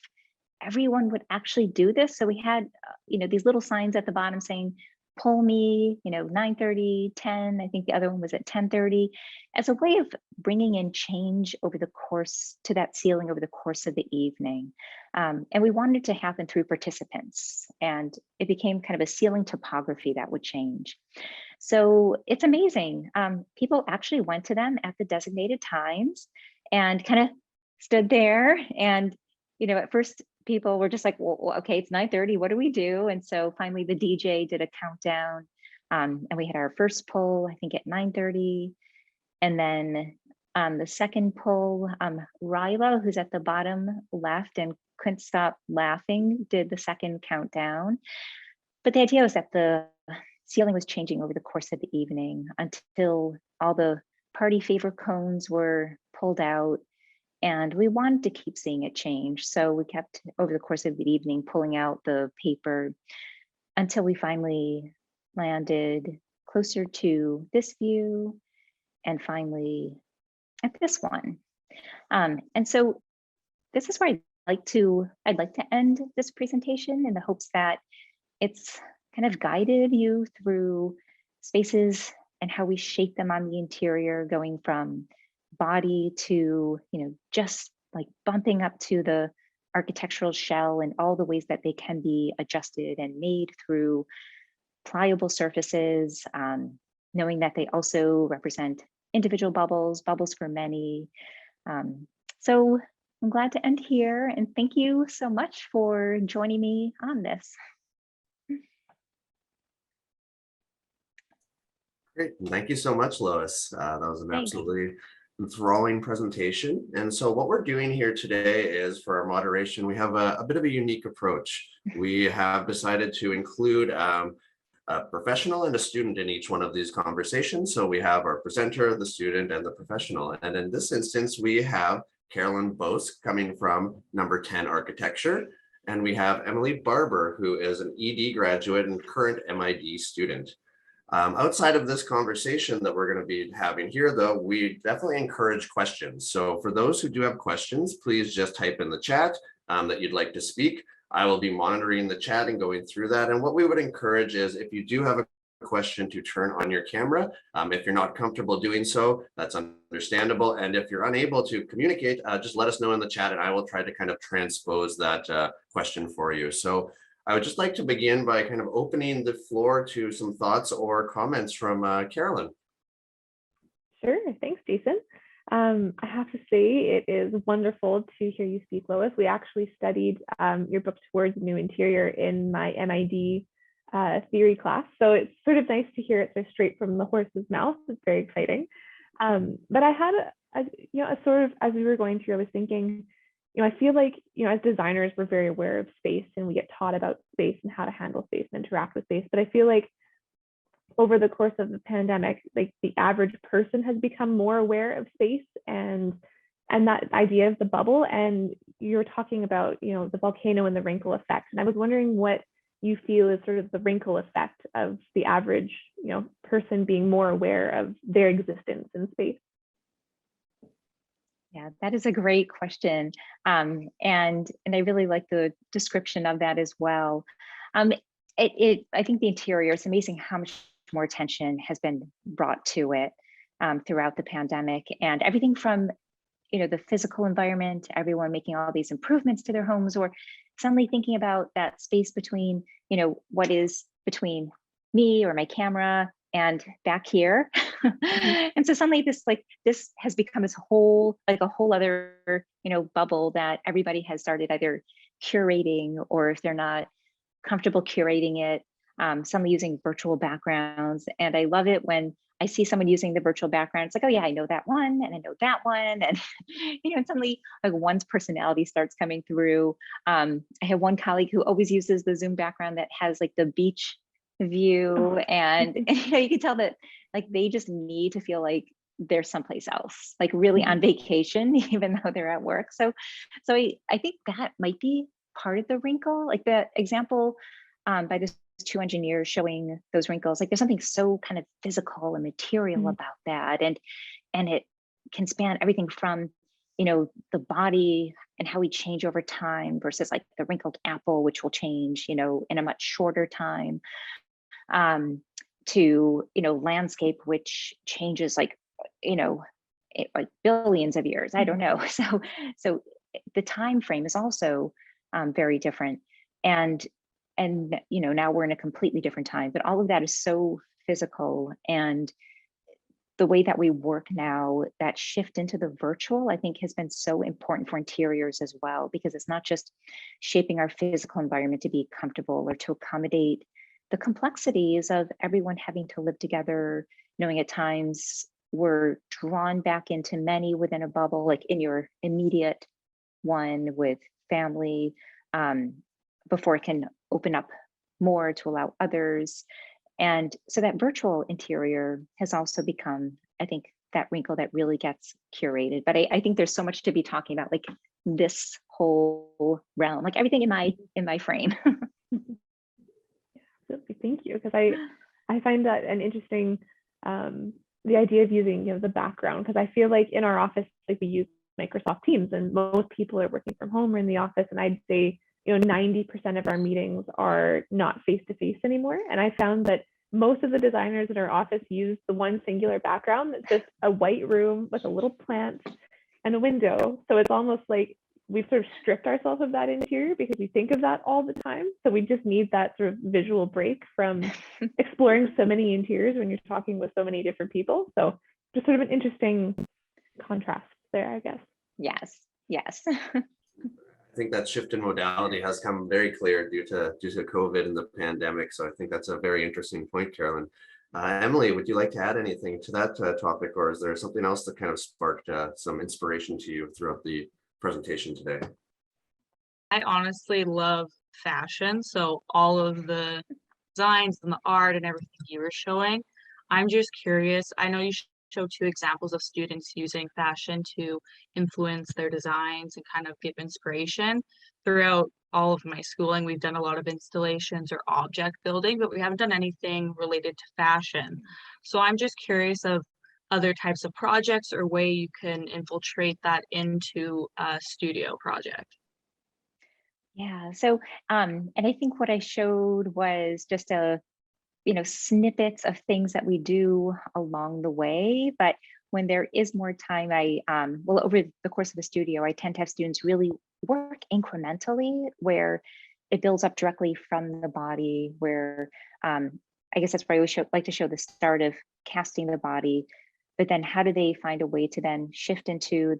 S3: everyone would actually do this. So we had, these little signs at the bottom saying, pull me, 9:30, 10, I think the other one was at 10:30, as a way of bringing in change over the course to that ceiling over the course of the evening. And we wanted it to happen through participants, and it became kind of a ceiling topography that would change. So it's amazing. People actually went to them at the designated times and kind of stood there. And, at first people were just like, well, okay, it's 9:30, what do we do? And so finally the DJ did a countdown, and we had our first pull, I think at 9:30. And then the second pull, Ryla, who's at the bottom left and couldn't stop laughing, did the second countdown. But the idea was that the ceiling was changing over the course of the evening until all the party favor cones were pulled out. And we wanted to keep seeing it change. So we kept, over the course of the evening, pulling out the paper until we finally landed closer to this view and finally at this one. And so this is where I'd like to end this presentation, in the hopes that it's kind of guided you through spaces and how we shape them on the interior, going from body to, just like bumping up to the architectural shell and all the ways that they can be adjusted and made through pliable surfaces, knowing that they also represent individual bubbles for many. So I'm glad to end here, and thank you so much for joining me on this.
S2: Great. Thank you so much, Lois. That was an
S3: Thanks.
S2: absolutely enthralling presentation. And so what we're doing here today is, for our moderation, we have a bit of a unique approach. We have decided to include a professional and a student in each one of these conversations. So we have our presenter, the student, and the professional. And in this instance, we have Carolyn Bose coming from number 10 Architecture. And we have Emily Barber, who is an ED graduate and current MID student. Outside of this conversation that we're going to be having here, though, we definitely encourage questions. So for those who do have questions, please just type in the chat that you'd like to speak. I will be monitoring the chat and going through that. And what we would encourage is, if you do have a question, to turn on your camera. If you're not comfortable doing so, that's understandable. And if you're unable to communicate, just let us know in the chat, and I will try to kind of transpose that question for you. So I would just like to begin by kind of opening the floor to some thoughts or comments from Carolyn.
S4: Sure, thanks, Jason. I have to say, it is wonderful to hear you speak, Lois. We actually studied your book Towards a New Interior in my MID theory class, so it's sort of nice to hear it so straight from the horse's mouth. It's very exciting. But I had a sort of, as we were going through, I was thinking, I feel like, as designers, we're very aware of space and we get taught about space and how to handle space and interact with space. But I feel like over the course of the pandemic, like the average person has become more aware of space and that idea of the bubble. And you're talking about, the volcano and the wrinkle effect. And I was wondering what you feel is sort of the wrinkle effect of the average, person being more aware of their existence in space.
S3: Yeah, that is a great question. And I really like the description of that as well. I think the interior, it's amazing how much more attention has been brought to it throughout the pandemic, and everything from, the physical environment, everyone making all these improvements to their homes, or suddenly thinking about that space between, what is between me or my camera and back here. And so suddenly this has become this whole other, bubble that everybody has started either curating, or if they're not comfortable curating it, suddenly using virtual backgrounds. And I love it when I see someone using the virtual background, it's like, oh yeah, I know that one and I know that one. And, and suddenly like one's personality starts coming through. I have one colleague who always uses the Zoom background that has like the beach view. And you can tell that like they just need to feel like they're someplace else, like really on vacation, even though they're at work. So I think that might be part of the wrinkle, like the example by the two engineers showing those wrinkles, like there's something so kind of physical and material about that, and it can span everything from the body and how we change over time versus like the wrinkled apple, which will change in a much shorter time, to landscape, which changes like like billions of years, I don't know. So the time frame is also very different, and now we're in a completely different time, but all of that is so physical. And the way that we work now, that shift into the virtual, I think has been so important for interiors as well, because it's not just shaping our physical environment to be comfortable or to accommodate the complexities of everyone having to live together, knowing at times we're drawn back into many within a bubble, like in your immediate one with family, before it can open up more to allow others. And so that virtual interior has also become, I think, that wrinkle that really gets curated. But I think there's so much to be talking about, like this whole realm, like everything in my frame.
S4: Absolutely, thank you. Because I find that an interesting, the idea of using the background, because I feel like in our office, like we use Microsoft Teams, and most people are working from home or in the office, and I'd say 90% of our meetings are not face-to-face anymore. And I found that most of the designers in our office use the one singular background that's just a white room with a little plant and a window. So it's almost like we've sort of stripped ourselves of that interior because we think of that all the time. So we just need that sort of visual break from exploring so many interiors when you're talking with so many different people. So just sort of an interesting contrast there, I guess.
S3: Yes.
S2: I think that shift in modality has come very clear due to COVID and the pandemic. So I think that's a very interesting point, Carolyn. Emily, would you like to add anything to that topic, or is there something else that kind of sparked some inspiration to you throughout the presentation today?
S5: I honestly love fashion, so all of the designs and the art and everything you were showing, I'm just curious. I know you show two examples of students using fashion to influence their designs and kind of give inspiration. Throughout all of my schooling, we've done a lot of installations or object building, but we haven't done anything related to fashion. So I'm just curious of other types of projects or way you can infiltrate that into a studio project.
S3: Yeah. So, and I think what I showed was just snippets of things that we do along the way. But when there is more time, over the course of the studio, I tend to have students really work incrementally, where it builds up directly from the body, where I guess that's why I always like to show the start of casting the body, but then how do they find a way to then shift into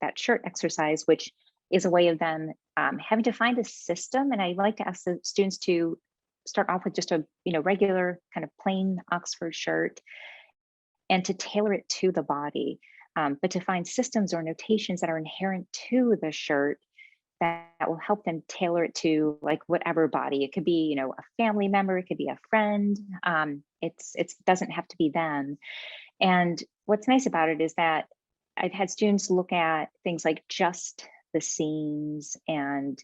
S3: that shirt exercise, which is a way of them having to find a system. And I like to ask the students to start off with just a regular kind of plain Oxford shirt, and to tailor it to the body, but to find systems or notations that are inherent to the shirt that will help them tailor it to like whatever body. It could be a family member, it could be a friend. It doesn't have to be them. And what's nice about it is that I've had students look at things like just the seams and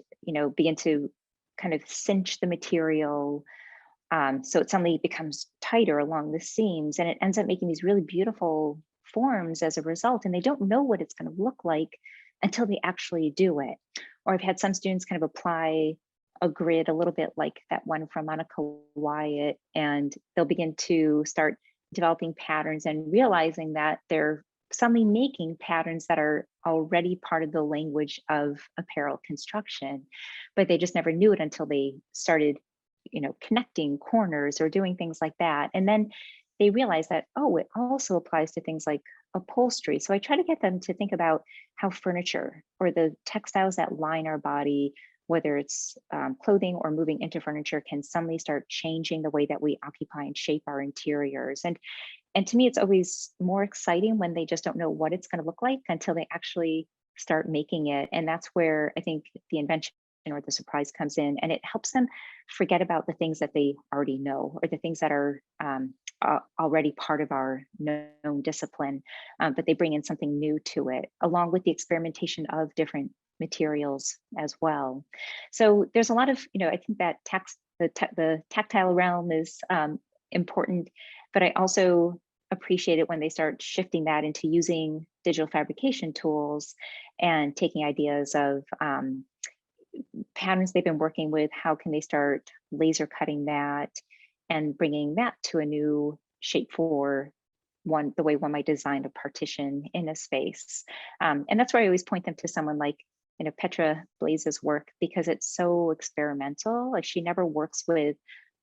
S3: begin to kind of cinch the material, so it suddenly becomes tighter along the seams, and it ends up making these really beautiful forms as a result, and they don't know what it's going to look like until they actually do it. Or I've had some students kind of apply a grid a little bit like that one from Monica Wyatt, and they'll begin to start developing patterns and realizing that they're suddenly making patterns that are already part of the language of apparel construction, but they just never knew it until they started, connecting corners or doing things like that. And then they realize that, oh, it also applies to things like upholstery. So I try to get them to think about how furniture or the textiles that line our body, whether it's clothing or moving into furniture, can suddenly start changing the way that we occupy and shape our interiors. And to me, it's always more exciting when they just don't know what it's going to look like until they actually start making it. And that's where I think the invention or the surprise comes in, and it helps them forget about the things that they already know or the things that are already part of our known discipline, but they bring in something new to it, along with the experimentation of different materials as well. So there's a lot of, I think that the tactile realm is important, but I also appreciate it when they start shifting that into using digital fabrication tools and taking ideas of patterns they've been working with, how can they start laser cutting that and bringing that to a new shape for the way one might design a partition in a space. And that's where I always point them to someone like, Petra Blaze's work, because it's so experimental. Like, she never works with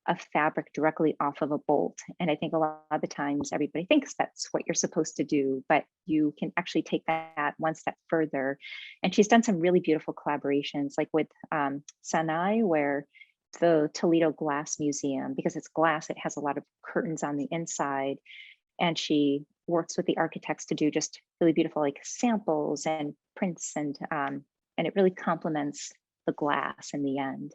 S3: a fabric directly off of a bolt. And I think a lot of the times everybody thinks that's what you're supposed to do, but you can actually take that one step further. And she's done some really beautiful collaborations, like with Sanai, where the Toledo Glass Museum, because it's glass, it has a lot of curtains on the inside. And she works with the architects to do just really beautiful like samples and prints, and it really complements the glass in the end.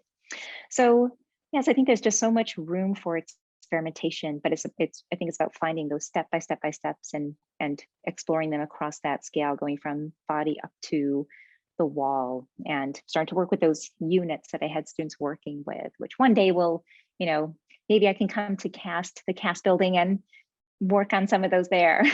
S3: So yes, I think there's just so much room for experimentation, but I think it's about finding those step by steps and exploring them across that scale, going from body up to the wall, and starting to work with those units that I had students working with, which one day will, maybe I can come to the cast building and work on some of those there.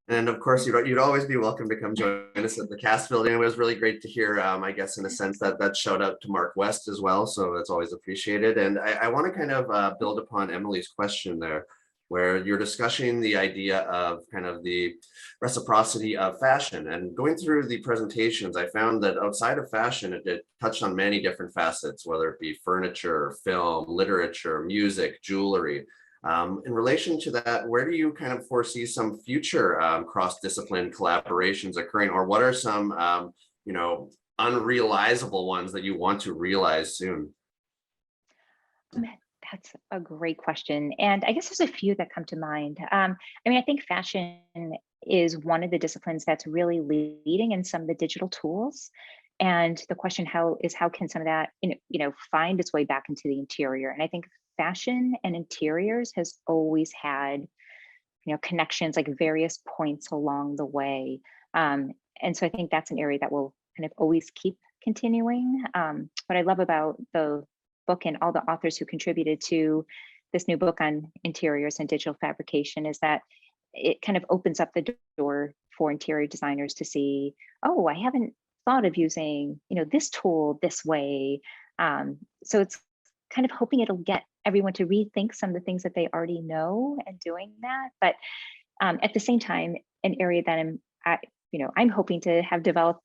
S2: And of course, you'd always be welcome to come join us at the cast building. It was really great to hear, I guess, in a sense that shout out to Mark West as well. So that's always appreciated. And I want to kind of build upon Emily's question there, where you're discussing the idea of kind of the reciprocity of fashion. And going through the presentations, I found that outside of fashion, it touched on many different facets, whether it be furniture, film, literature, music, jewelry. In relation to that, where do you kind of foresee some future cross-discipline collaborations occurring, or what are some, unrealizable ones that you want to realize soon?
S3: That's a great question. And I guess there's a few that come to mind. I think fashion is one of the disciplines that's really leading in some of the digital tools. And the question how can some of that, find its way back into the interior? And I think fashion and interiors has always had, connections, like various points along the way. And so I think that's an area that will kind of always keep continuing. What I love about the book and all the authors who contributed to this new book on interiors and digital fabrication is that it kind of opens up the door for interior designers to see, oh, I haven't thought of using, this tool this way. So it's kind of hoping it'll get everyone to rethink some of the things that they already know and doing that. But at the same time, an area that I'm hoping to have developed,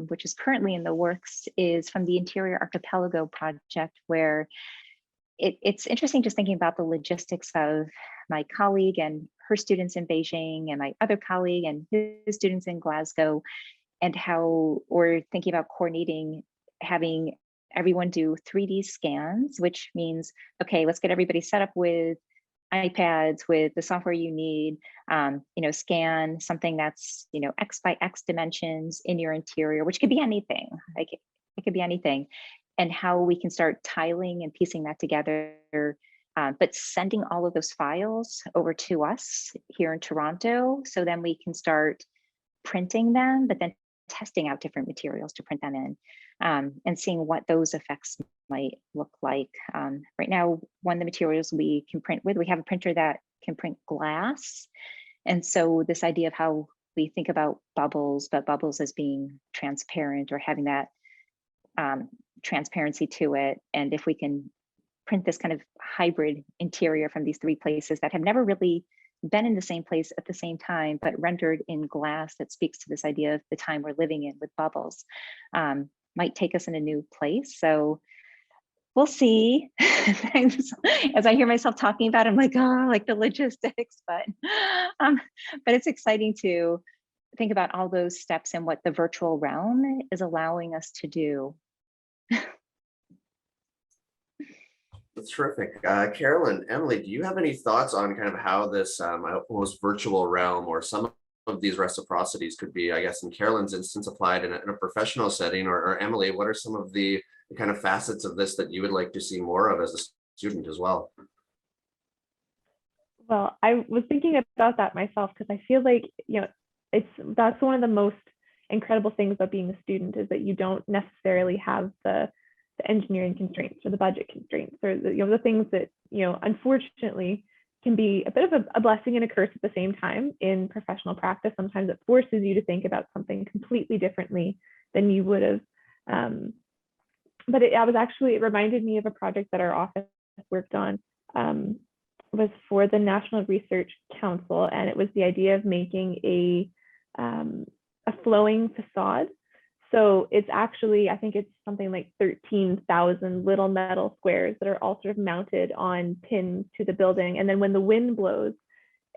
S3: which is currently in the works, is from the Interior Archipelago project, where it's interesting just thinking about the logistics of my colleague and her students in Beijing and my other colleague and his students in Glasgow, and how we're thinking about coordinating, having everyone do 3D scans, which means, okay, let's get everybody set up with iPads with the software you need, scan something that's, X by X dimensions in your interior, which could be anything, like it could be anything, and how we can start tiling and piecing that together, but sending all of those files over to us here in Toronto, so then we can start printing them, but then testing out different materials to print them in, and seeing what those effects might look like. Right now, one of the materials we can print with, we have a printer that can print glass. And so this idea of how we think about bubbles, but bubbles as being transparent or having that transparency to it. And if we can print this kind of hybrid interior from these three places that have never really been in the same place at the same time, but rendered in glass that speaks to this idea of the time we're living in with bubbles, might take us in a new place. So we'll see. As I hear myself talking about it, I'm like, oh, like the logistics, but it's exciting to think about all those steps and what the virtual realm is allowing us to do.
S2: That's terrific. Carolyn, Emily, do you have any thoughts on kind of how this almost virtual realm or some of these reciprocities could be, I guess, in Carolyn's instance, applied in a professional setting, or Emily, what are some of the kind of facets of this that you would like to see more of as a student as well?
S4: Well, I was thinking about that myself because I feel like, that's one of the most incredible things about being a student is that you don't necessarily have the engineering constraints or the budget constraints or the things that, unfortunately can be a bit of a blessing and a curse at the same time in professional practice. Sometimes it forces you to think about something completely differently than you would have. But it reminded me of a project that our office worked on. Was for the National Research Council, and it was the idea of making a flowing facade. So it's actually, I think it's something like 13,000 little metal squares that are all sort of mounted on pins to the building. And then when the wind blows,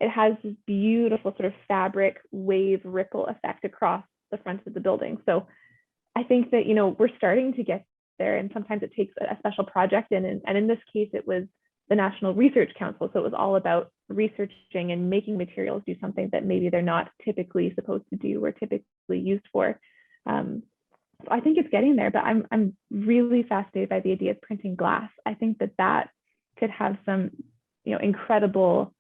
S4: it has this beautiful sort of fabric wave ripple effect across the front of the building. So I think that, we're starting to get there, and sometimes it takes a special project. And in this case, it was the National Research Council. So it was all about researching and making materials do something that maybe they're not typically supposed to do or typically used for. So I think it's getting there, but I'm really fascinated by the idea of printing glass. I think that could have some, incredible,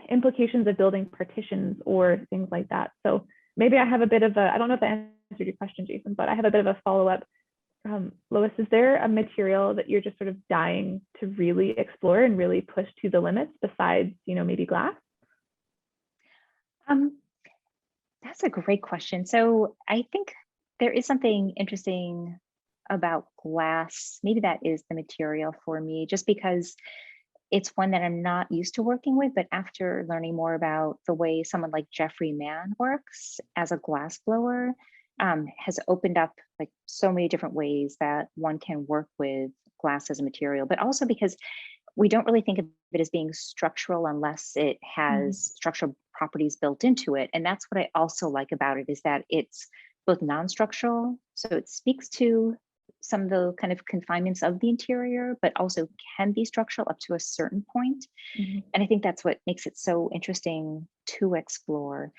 S4: implications of building partitions or things like that. So maybe I have a bit of I don't know if I answered your question, Jason, but I have a bit of a follow-up. Lois, is there a material that you're just sort of dying to really explore and really push to the limits besides, maybe glass?
S3: That's a great question. So I think there is something interesting about glass. Maybe that is the material for me, just because it's one that I'm not used to working with. But after learning more about the way someone like Jeffrey Mann works as a glass blower, has opened up like so many different ways that one can work with glass as a material, but also because we don't really think of it as being structural unless it has structural properties built into it. And that's what I also like about it, is that it's both non-structural, so it speaks to some of the kind of confinements of the interior, but also can be structural up to a certain point. And I think that's what makes it so interesting to explore.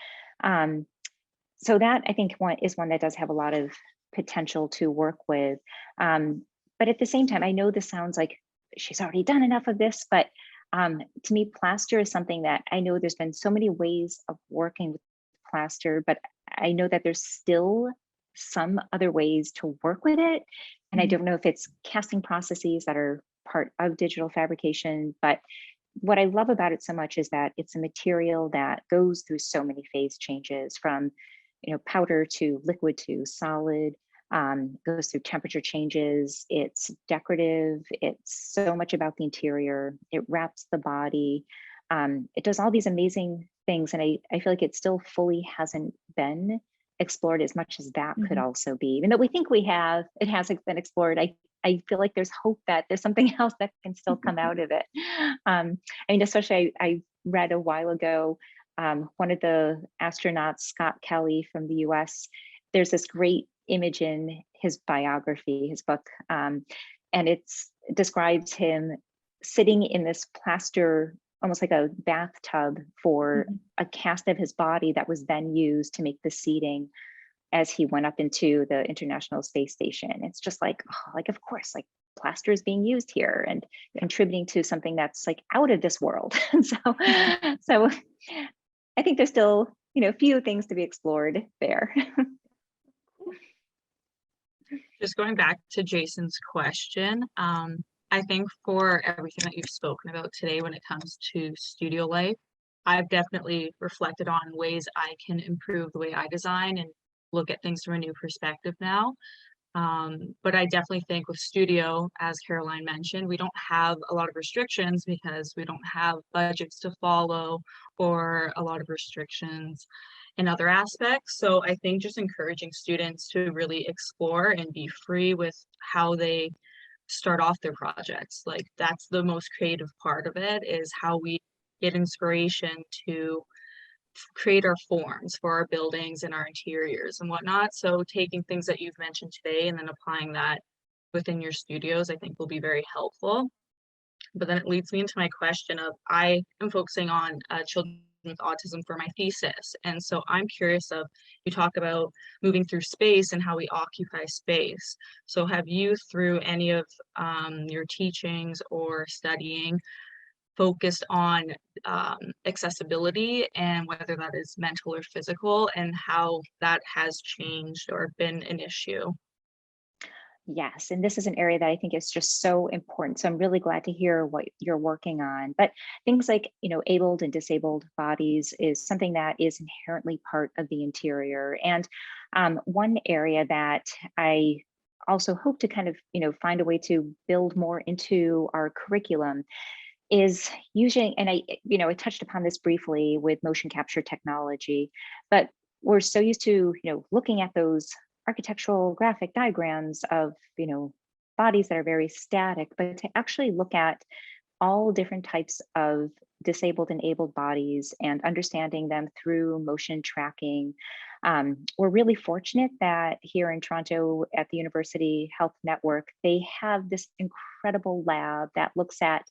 S3: So that, I think, is one that does have a lot of potential to work with. But at the same time, I know this sounds like she's already done enough of this, but to me, plaster is something that I know there's been so many ways of working with plaster, but I know that there's still some other ways to work with it. And I don't know if it's casting processes that are part of digital fabrication, but what I love about it so much is that it's a material that goes through so many phase changes, from powder to liquid to solid, goes through temperature changes. It's decorative. It's so much about the interior. It wraps the body. It does all these amazing things. And I feel like it still fully hasn't been explored as much as that could also be. Even though we think we have, it hasn't been explored. I feel like there's hope that there's something else that can still come out of it. I mean, especially I read a while ago, one of the astronauts, Scott Kelly from the US, there's this great image in his biography, his book, and it describes him sitting in this plaster, almost like a bathtub, for a cast of his body that was then used to make the seating as he went up into the International Space Station. It's just like, of course, like plaster is being used here and contributing to something that's like out of this world. So I think there's still, a few things to be explored there.
S5: Just going back to Jason's question, I think for everything that you've spoken about today when it comes to studio life, I've definitely reflected on ways I can improve the way I design and look at things from a new perspective now. But I definitely think with studio, as Caroline mentioned, we don't have a lot of restrictions because we don't have budgets to follow or a lot of restrictions in other aspects. So I think just encouraging students to really explore and be free with how they start off their projects. Like that's the most creative part of it, is how we get inspiration to create our forms for our buildings and our interiors and whatnot. So taking things that you've mentioned today and then applying that within your studios, I think will be very helpful. But then it leads me into my question of, I am focusing on children with autism for my thesis. And so I'm curious of, you talk about moving through space and how we occupy space. So have you, through any of your teachings or studying, focused on accessibility and whether that is mental or physical, and how that has changed or been an issue?
S3: Yes, and this is an area that I think is just so important. So I'm really glad to hear what you're working on. But things like, abled and disabled bodies is something that is inherently part of the interior. And one area that I also hope to kind of, find a way to build more into our curriculum is using, and I touched upon this briefly with motion capture technology, but we're so used to, looking at those architectural graphic diagrams of, bodies that are very static, but to actually look at all different types of disabled and abled bodies and understanding them through motion tracking. We're really fortunate that here in Toronto at the University Health Network, they have this incredible lab that looks at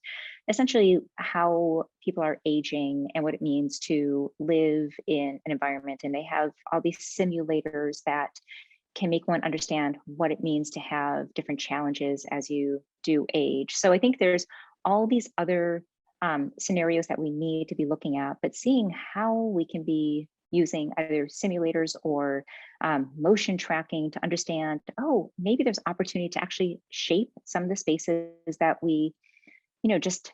S3: essentially how people are aging and what it means to live in an environment. And they have all these simulators that can make one understand what it means to have different challenges as you do age. So I think there's all these other scenarios that we need to be looking at, but seeing how we can be using either simulators or motion tracking to understand, oh, maybe there's opportunity to actually shape some of the spaces that we, just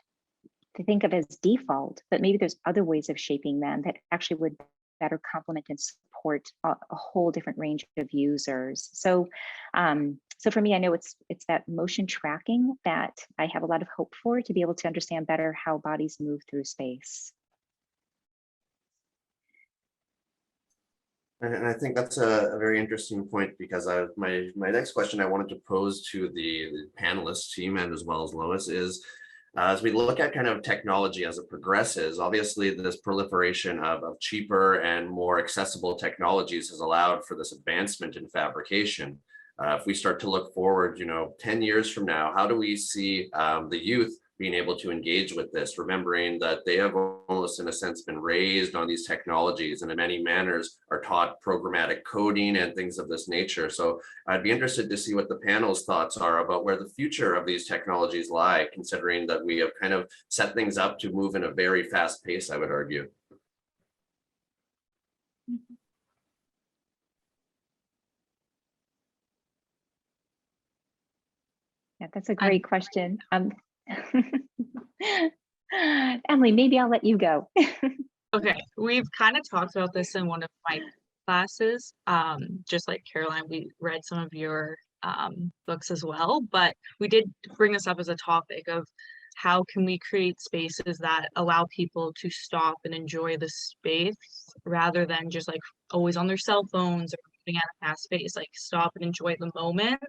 S3: to think of as default, but maybe there's other ways of shaping them that actually would better complement and support a whole different range of users. So, so for me, I know it's that motion tracking that I have a lot of hope for, to be able to understand better how bodies move through space.
S2: And I think that's a very interesting point, because my next question I wanted to pose to the panelist team and as well as Lois is, as we look at kind of technology as it progresses, obviously this proliferation of cheaper and more accessible technologies has allowed for this advancement in fabrication. If we start to look forward, 10 years from now, how do we see the youth being able to engage with this, remembering that they have almost in a sense been raised on these technologies and in many manners are taught programmatic coding and things of this nature. So I'd be interested to see what the panel's thoughts are about where the future of these technologies lie, considering that we have kind of set things up to move in a very fast pace, I would argue.
S3: Yeah, that's a great question. Emily, maybe I'll let you go.
S5: Okay, we've kind of talked about this in one of my classes. Just like Caroline, we read some of your books as well, but we did bring this up as a topic of how can we create spaces that allow people to stop and enjoy the space rather than just like always on their cell phones or moving at a fast pace, like stop and enjoy the moment.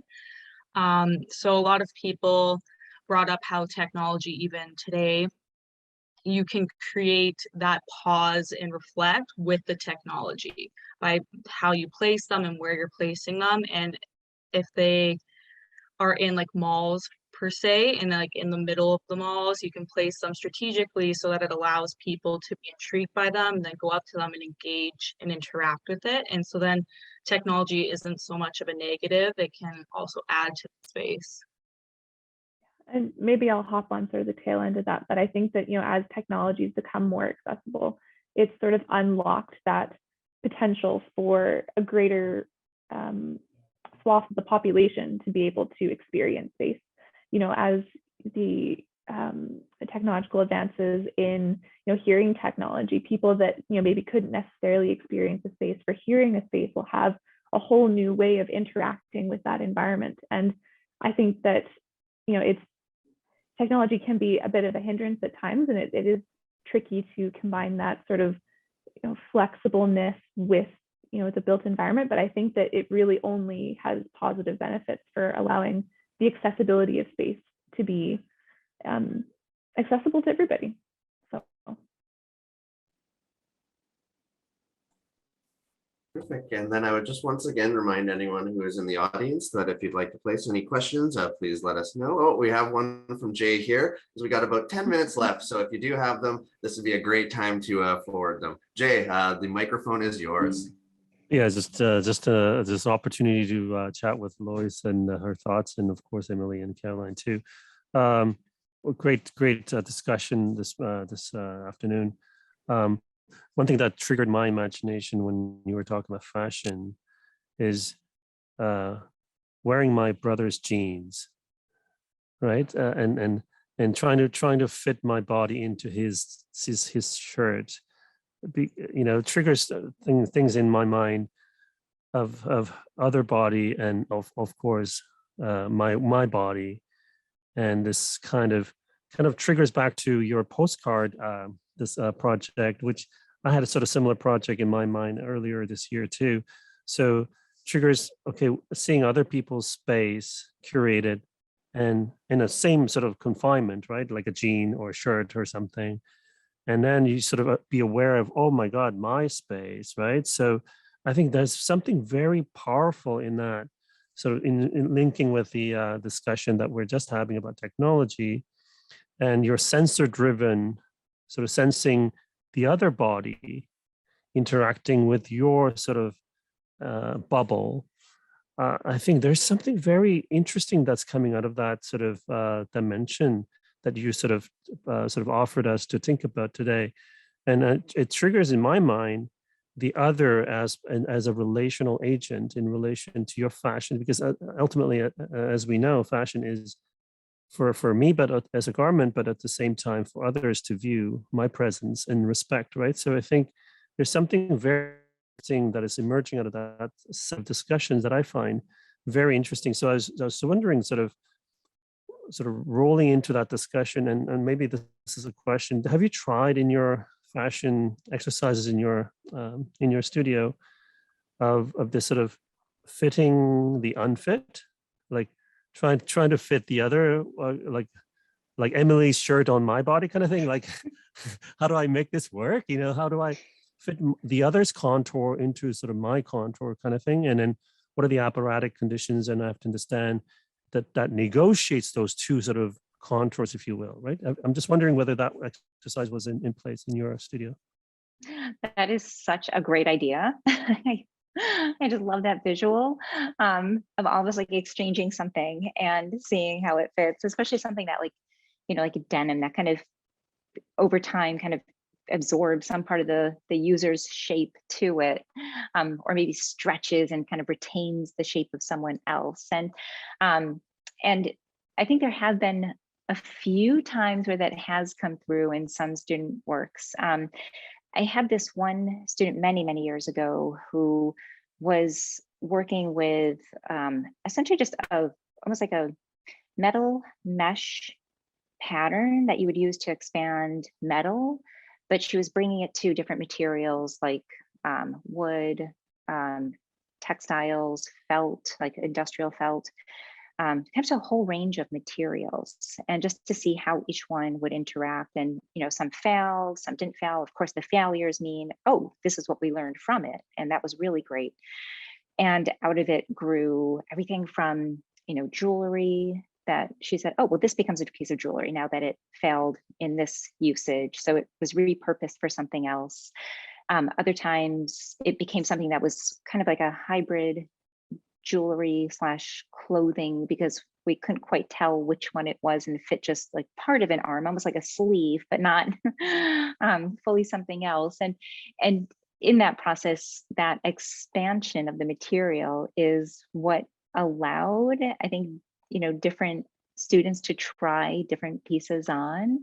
S5: So a lot of people brought up how technology, even today, you can create that pause and reflect with the technology by how you place them and where you're placing them. And if they are in like malls per se, and like in the middle of the malls, you can place them strategically so that it allows people to be intrigued by them and then go up to them and engage and interact with it. And so then technology isn't so much of a negative, it can also add to the space.
S4: And maybe I'll hop on sort of the tail end of that, but I think that, as technologies become more accessible, it's sort of unlocked that potential for a greater swath of the population to be able to experience space. As the technological advances in, hearing technology, people that, maybe couldn't necessarily experience a space for hearing a space will have a whole new way of interacting with that environment. And I think that, technology can be a bit of a hindrance at times, and it is tricky to combine that sort of flexibleness with the built environment. But I think that it really only has positive benefits for allowing the accessibility of space to be accessible to everybody. So
S2: Terrific. And then I would just once again remind anyone who is in the audience that if you'd like to place any questions, please let us know. Oh, we have one from Jay here, because we got about 10 minutes left. So if you do have them, this would be a great time to forward them. Jay, the microphone is yours.
S1: Yeah, just this opportunity to chat with Lois and her thoughts, and of course Emily and Caroline too. Well, great discussion this afternoon. One thing that triggered my imagination when you were talking about fashion is wearing my brother's jeans, right? And trying to fit my body into his shirt. Triggers things in my mind of other body, and of course my body, and this kind of triggers back to your postcard this project, which I had a sort of similar project in my mind earlier this year too. So triggers, okay, seeing other people's space curated and in a same sort of confinement, right? Like a jean or a shirt or something. And then you sort of be aware of, oh my God, my space, right? So I think there's something very powerful in that, sort of in linking with the discussion that we're just having about technology, and your sensor driven, sort of sensing the other body interacting with your sort of bubble. I think there's something very interesting that's coming out of that sort of dimension that you sort of offered us to think about today. And it triggers in my mind the other as a relational agent in relation to your fashion, because ultimately, as we know, fashion is for me, but as a garment, but at the same time for others to view my presence and respect, right? So I think there's something very interesting that is emerging out of that set of discussions that I find very interesting. So I was wondering, sort of rolling into that discussion, and maybe this is a question: have you tried in your fashion exercises in your studio of this sort of fitting the unfit, like trying to fit the other, like Emily's shirt on my body kind of thing? Like, how do I make this work? How do I fit the other's contour into sort of my contour kind of thing? And then what are the apparatic conditions? And I have to understand that negotiates those two sort of contours, if you will, right? I'm just wondering whether that exercise was in place in your studio.
S3: That is such a great idea. I just love that visual of all of us like exchanging something and seeing how it fits, especially something that like a denim that kind of over time kind of absorbs some part of the user's shape to it, or maybe stretches and kind of retains the shape of someone else. And I think there have been a few times where that has come through in some student works. I had this one student many years ago who was working with essentially just almost like a metal mesh pattern that you would use to expand metal, but she was bringing it to different materials like wood, textiles, felt, like industrial felt, kind of a whole range of materials, and just to see how each one would interact. And some failed, some didn't fail. Of course, the failures mean, oh, this is what we learned from it, and that was really great. And out of it grew everything from jewelry that she said, oh, well, this becomes a piece of jewelry now that it failed in this usage, so it was repurposed for something else. Other times it became something that was kind of like a hybrid jewelry / clothing, because we couldn't quite tell which one it was, and fit just like part of an arm, almost like a sleeve, but not fully something else. And in that process, that expansion of the material is what allowed, I think, different students to try different pieces on.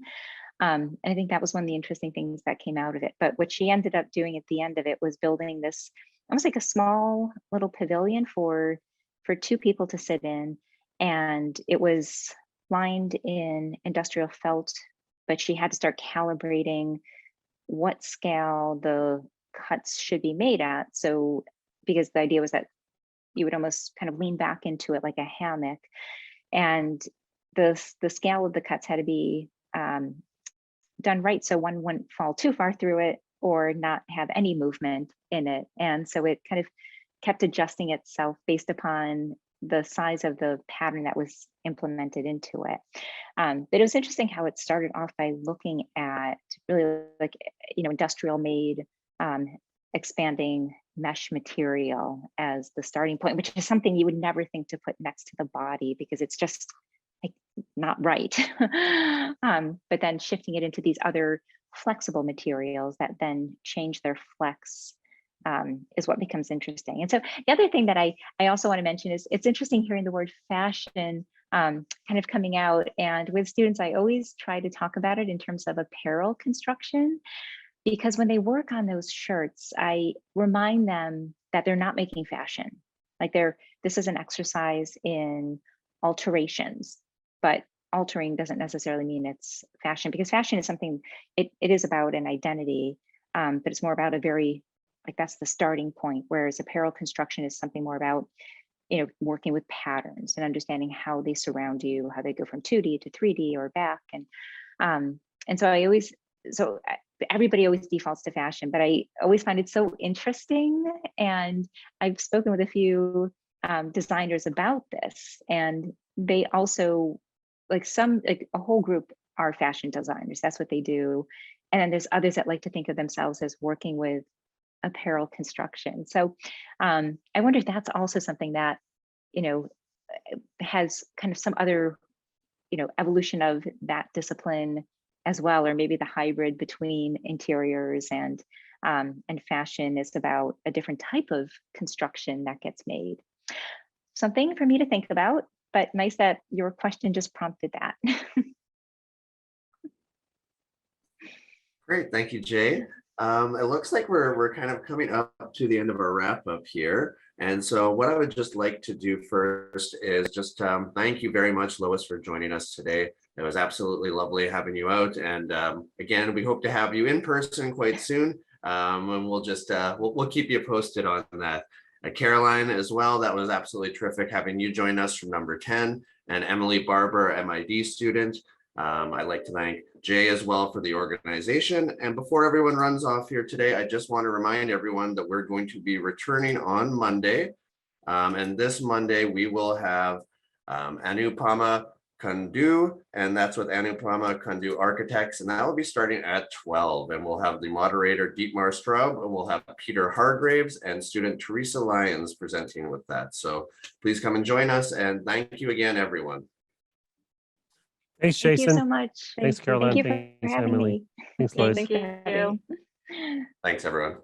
S3: And I think that was one of the interesting things that came out of it. But what she ended up doing at the end of it was building this almost like a small little pavilion for 2 people to sit in. And it was lined in industrial felt, but she had to start calibrating what scale the cuts should be made at. So, because the idea was that you would almost kind of lean back into it like a hammock. And the scale of the cuts had to be done right, so one wouldn't fall too far through it, or not have any movement in it. And so it kind of kept adjusting itself based upon the size of the pattern that was implemented into it. But it was interesting how it started off by looking at really like, industrial made expanding mesh material as the starting point, which is something you would never think to put next to the body because it's just like not right. But then shifting it into these other flexible materials that then change their flex is what becomes interesting. And so the other thing that I also want to mention is it's interesting hearing the word fashion kind of coming out. And with students, I always try to talk about it in terms of apparel construction, because when they work on those shirts, I remind them that they're not making fashion. Like this is an exercise in alterations, but altering doesn't necessarily mean it's fashion, because fashion is something, it is about an identity, but it's more about a very, like that's the starting point, whereas apparel construction is something more about, working with patterns and understanding how they surround you, how they go from 2D to 3D or back. And so everybody always defaults to fashion, but I always find it so interesting. And I've spoken with a few designers about this, and they also, like a whole group are fashion designers. That's what they do. And then there's others that like to think of themselves as working with apparel construction. So I wonder if that's also something that, has kind of some other, evolution of that discipline as well, or maybe the hybrid between interiors and fashion is about a different type of construction that gets made. Something for me to think about, but nice that your question just prompted that.
S2: Great, thank you, Jay. It looks like we're kind of coming up to the end of our wrap up here. And so what I would just like to do first is just thank you very much, Lois, for joining us today. It was absolutely lovely having you out. And again, we hope to have you in person quite soon. And we'll just, we'll keep you posted on that. Caroline as well, that was absolutely terrific having you join us from number 10, and Emily Barber, MID student. I'd like to thank Jay as well for the organization. And before everyone runs off here today, I just want to remind everyone that we're going to be returning on Monday. And this Monday, we will have Anupama Kundu, and that's with Anupama Kundu Architects, and that will be starting at 12. And we'll have the moderator, Dietmar Straub, and we'll have Peter Hargraves and student Teresa Lyons presenting with that. So please come and join us. And thank you again, everyone.
S1: Thanks,
S3: Thank
S1: Jason.
S3: you so much.
S1: Thanks, Caroline.
S3: Thank you for
S1: Thanks,
S3: having
S1: Emily.
S3: me.
S1: Thanks, Lois.
S5: Thank you.
S2: Thanks, everyone.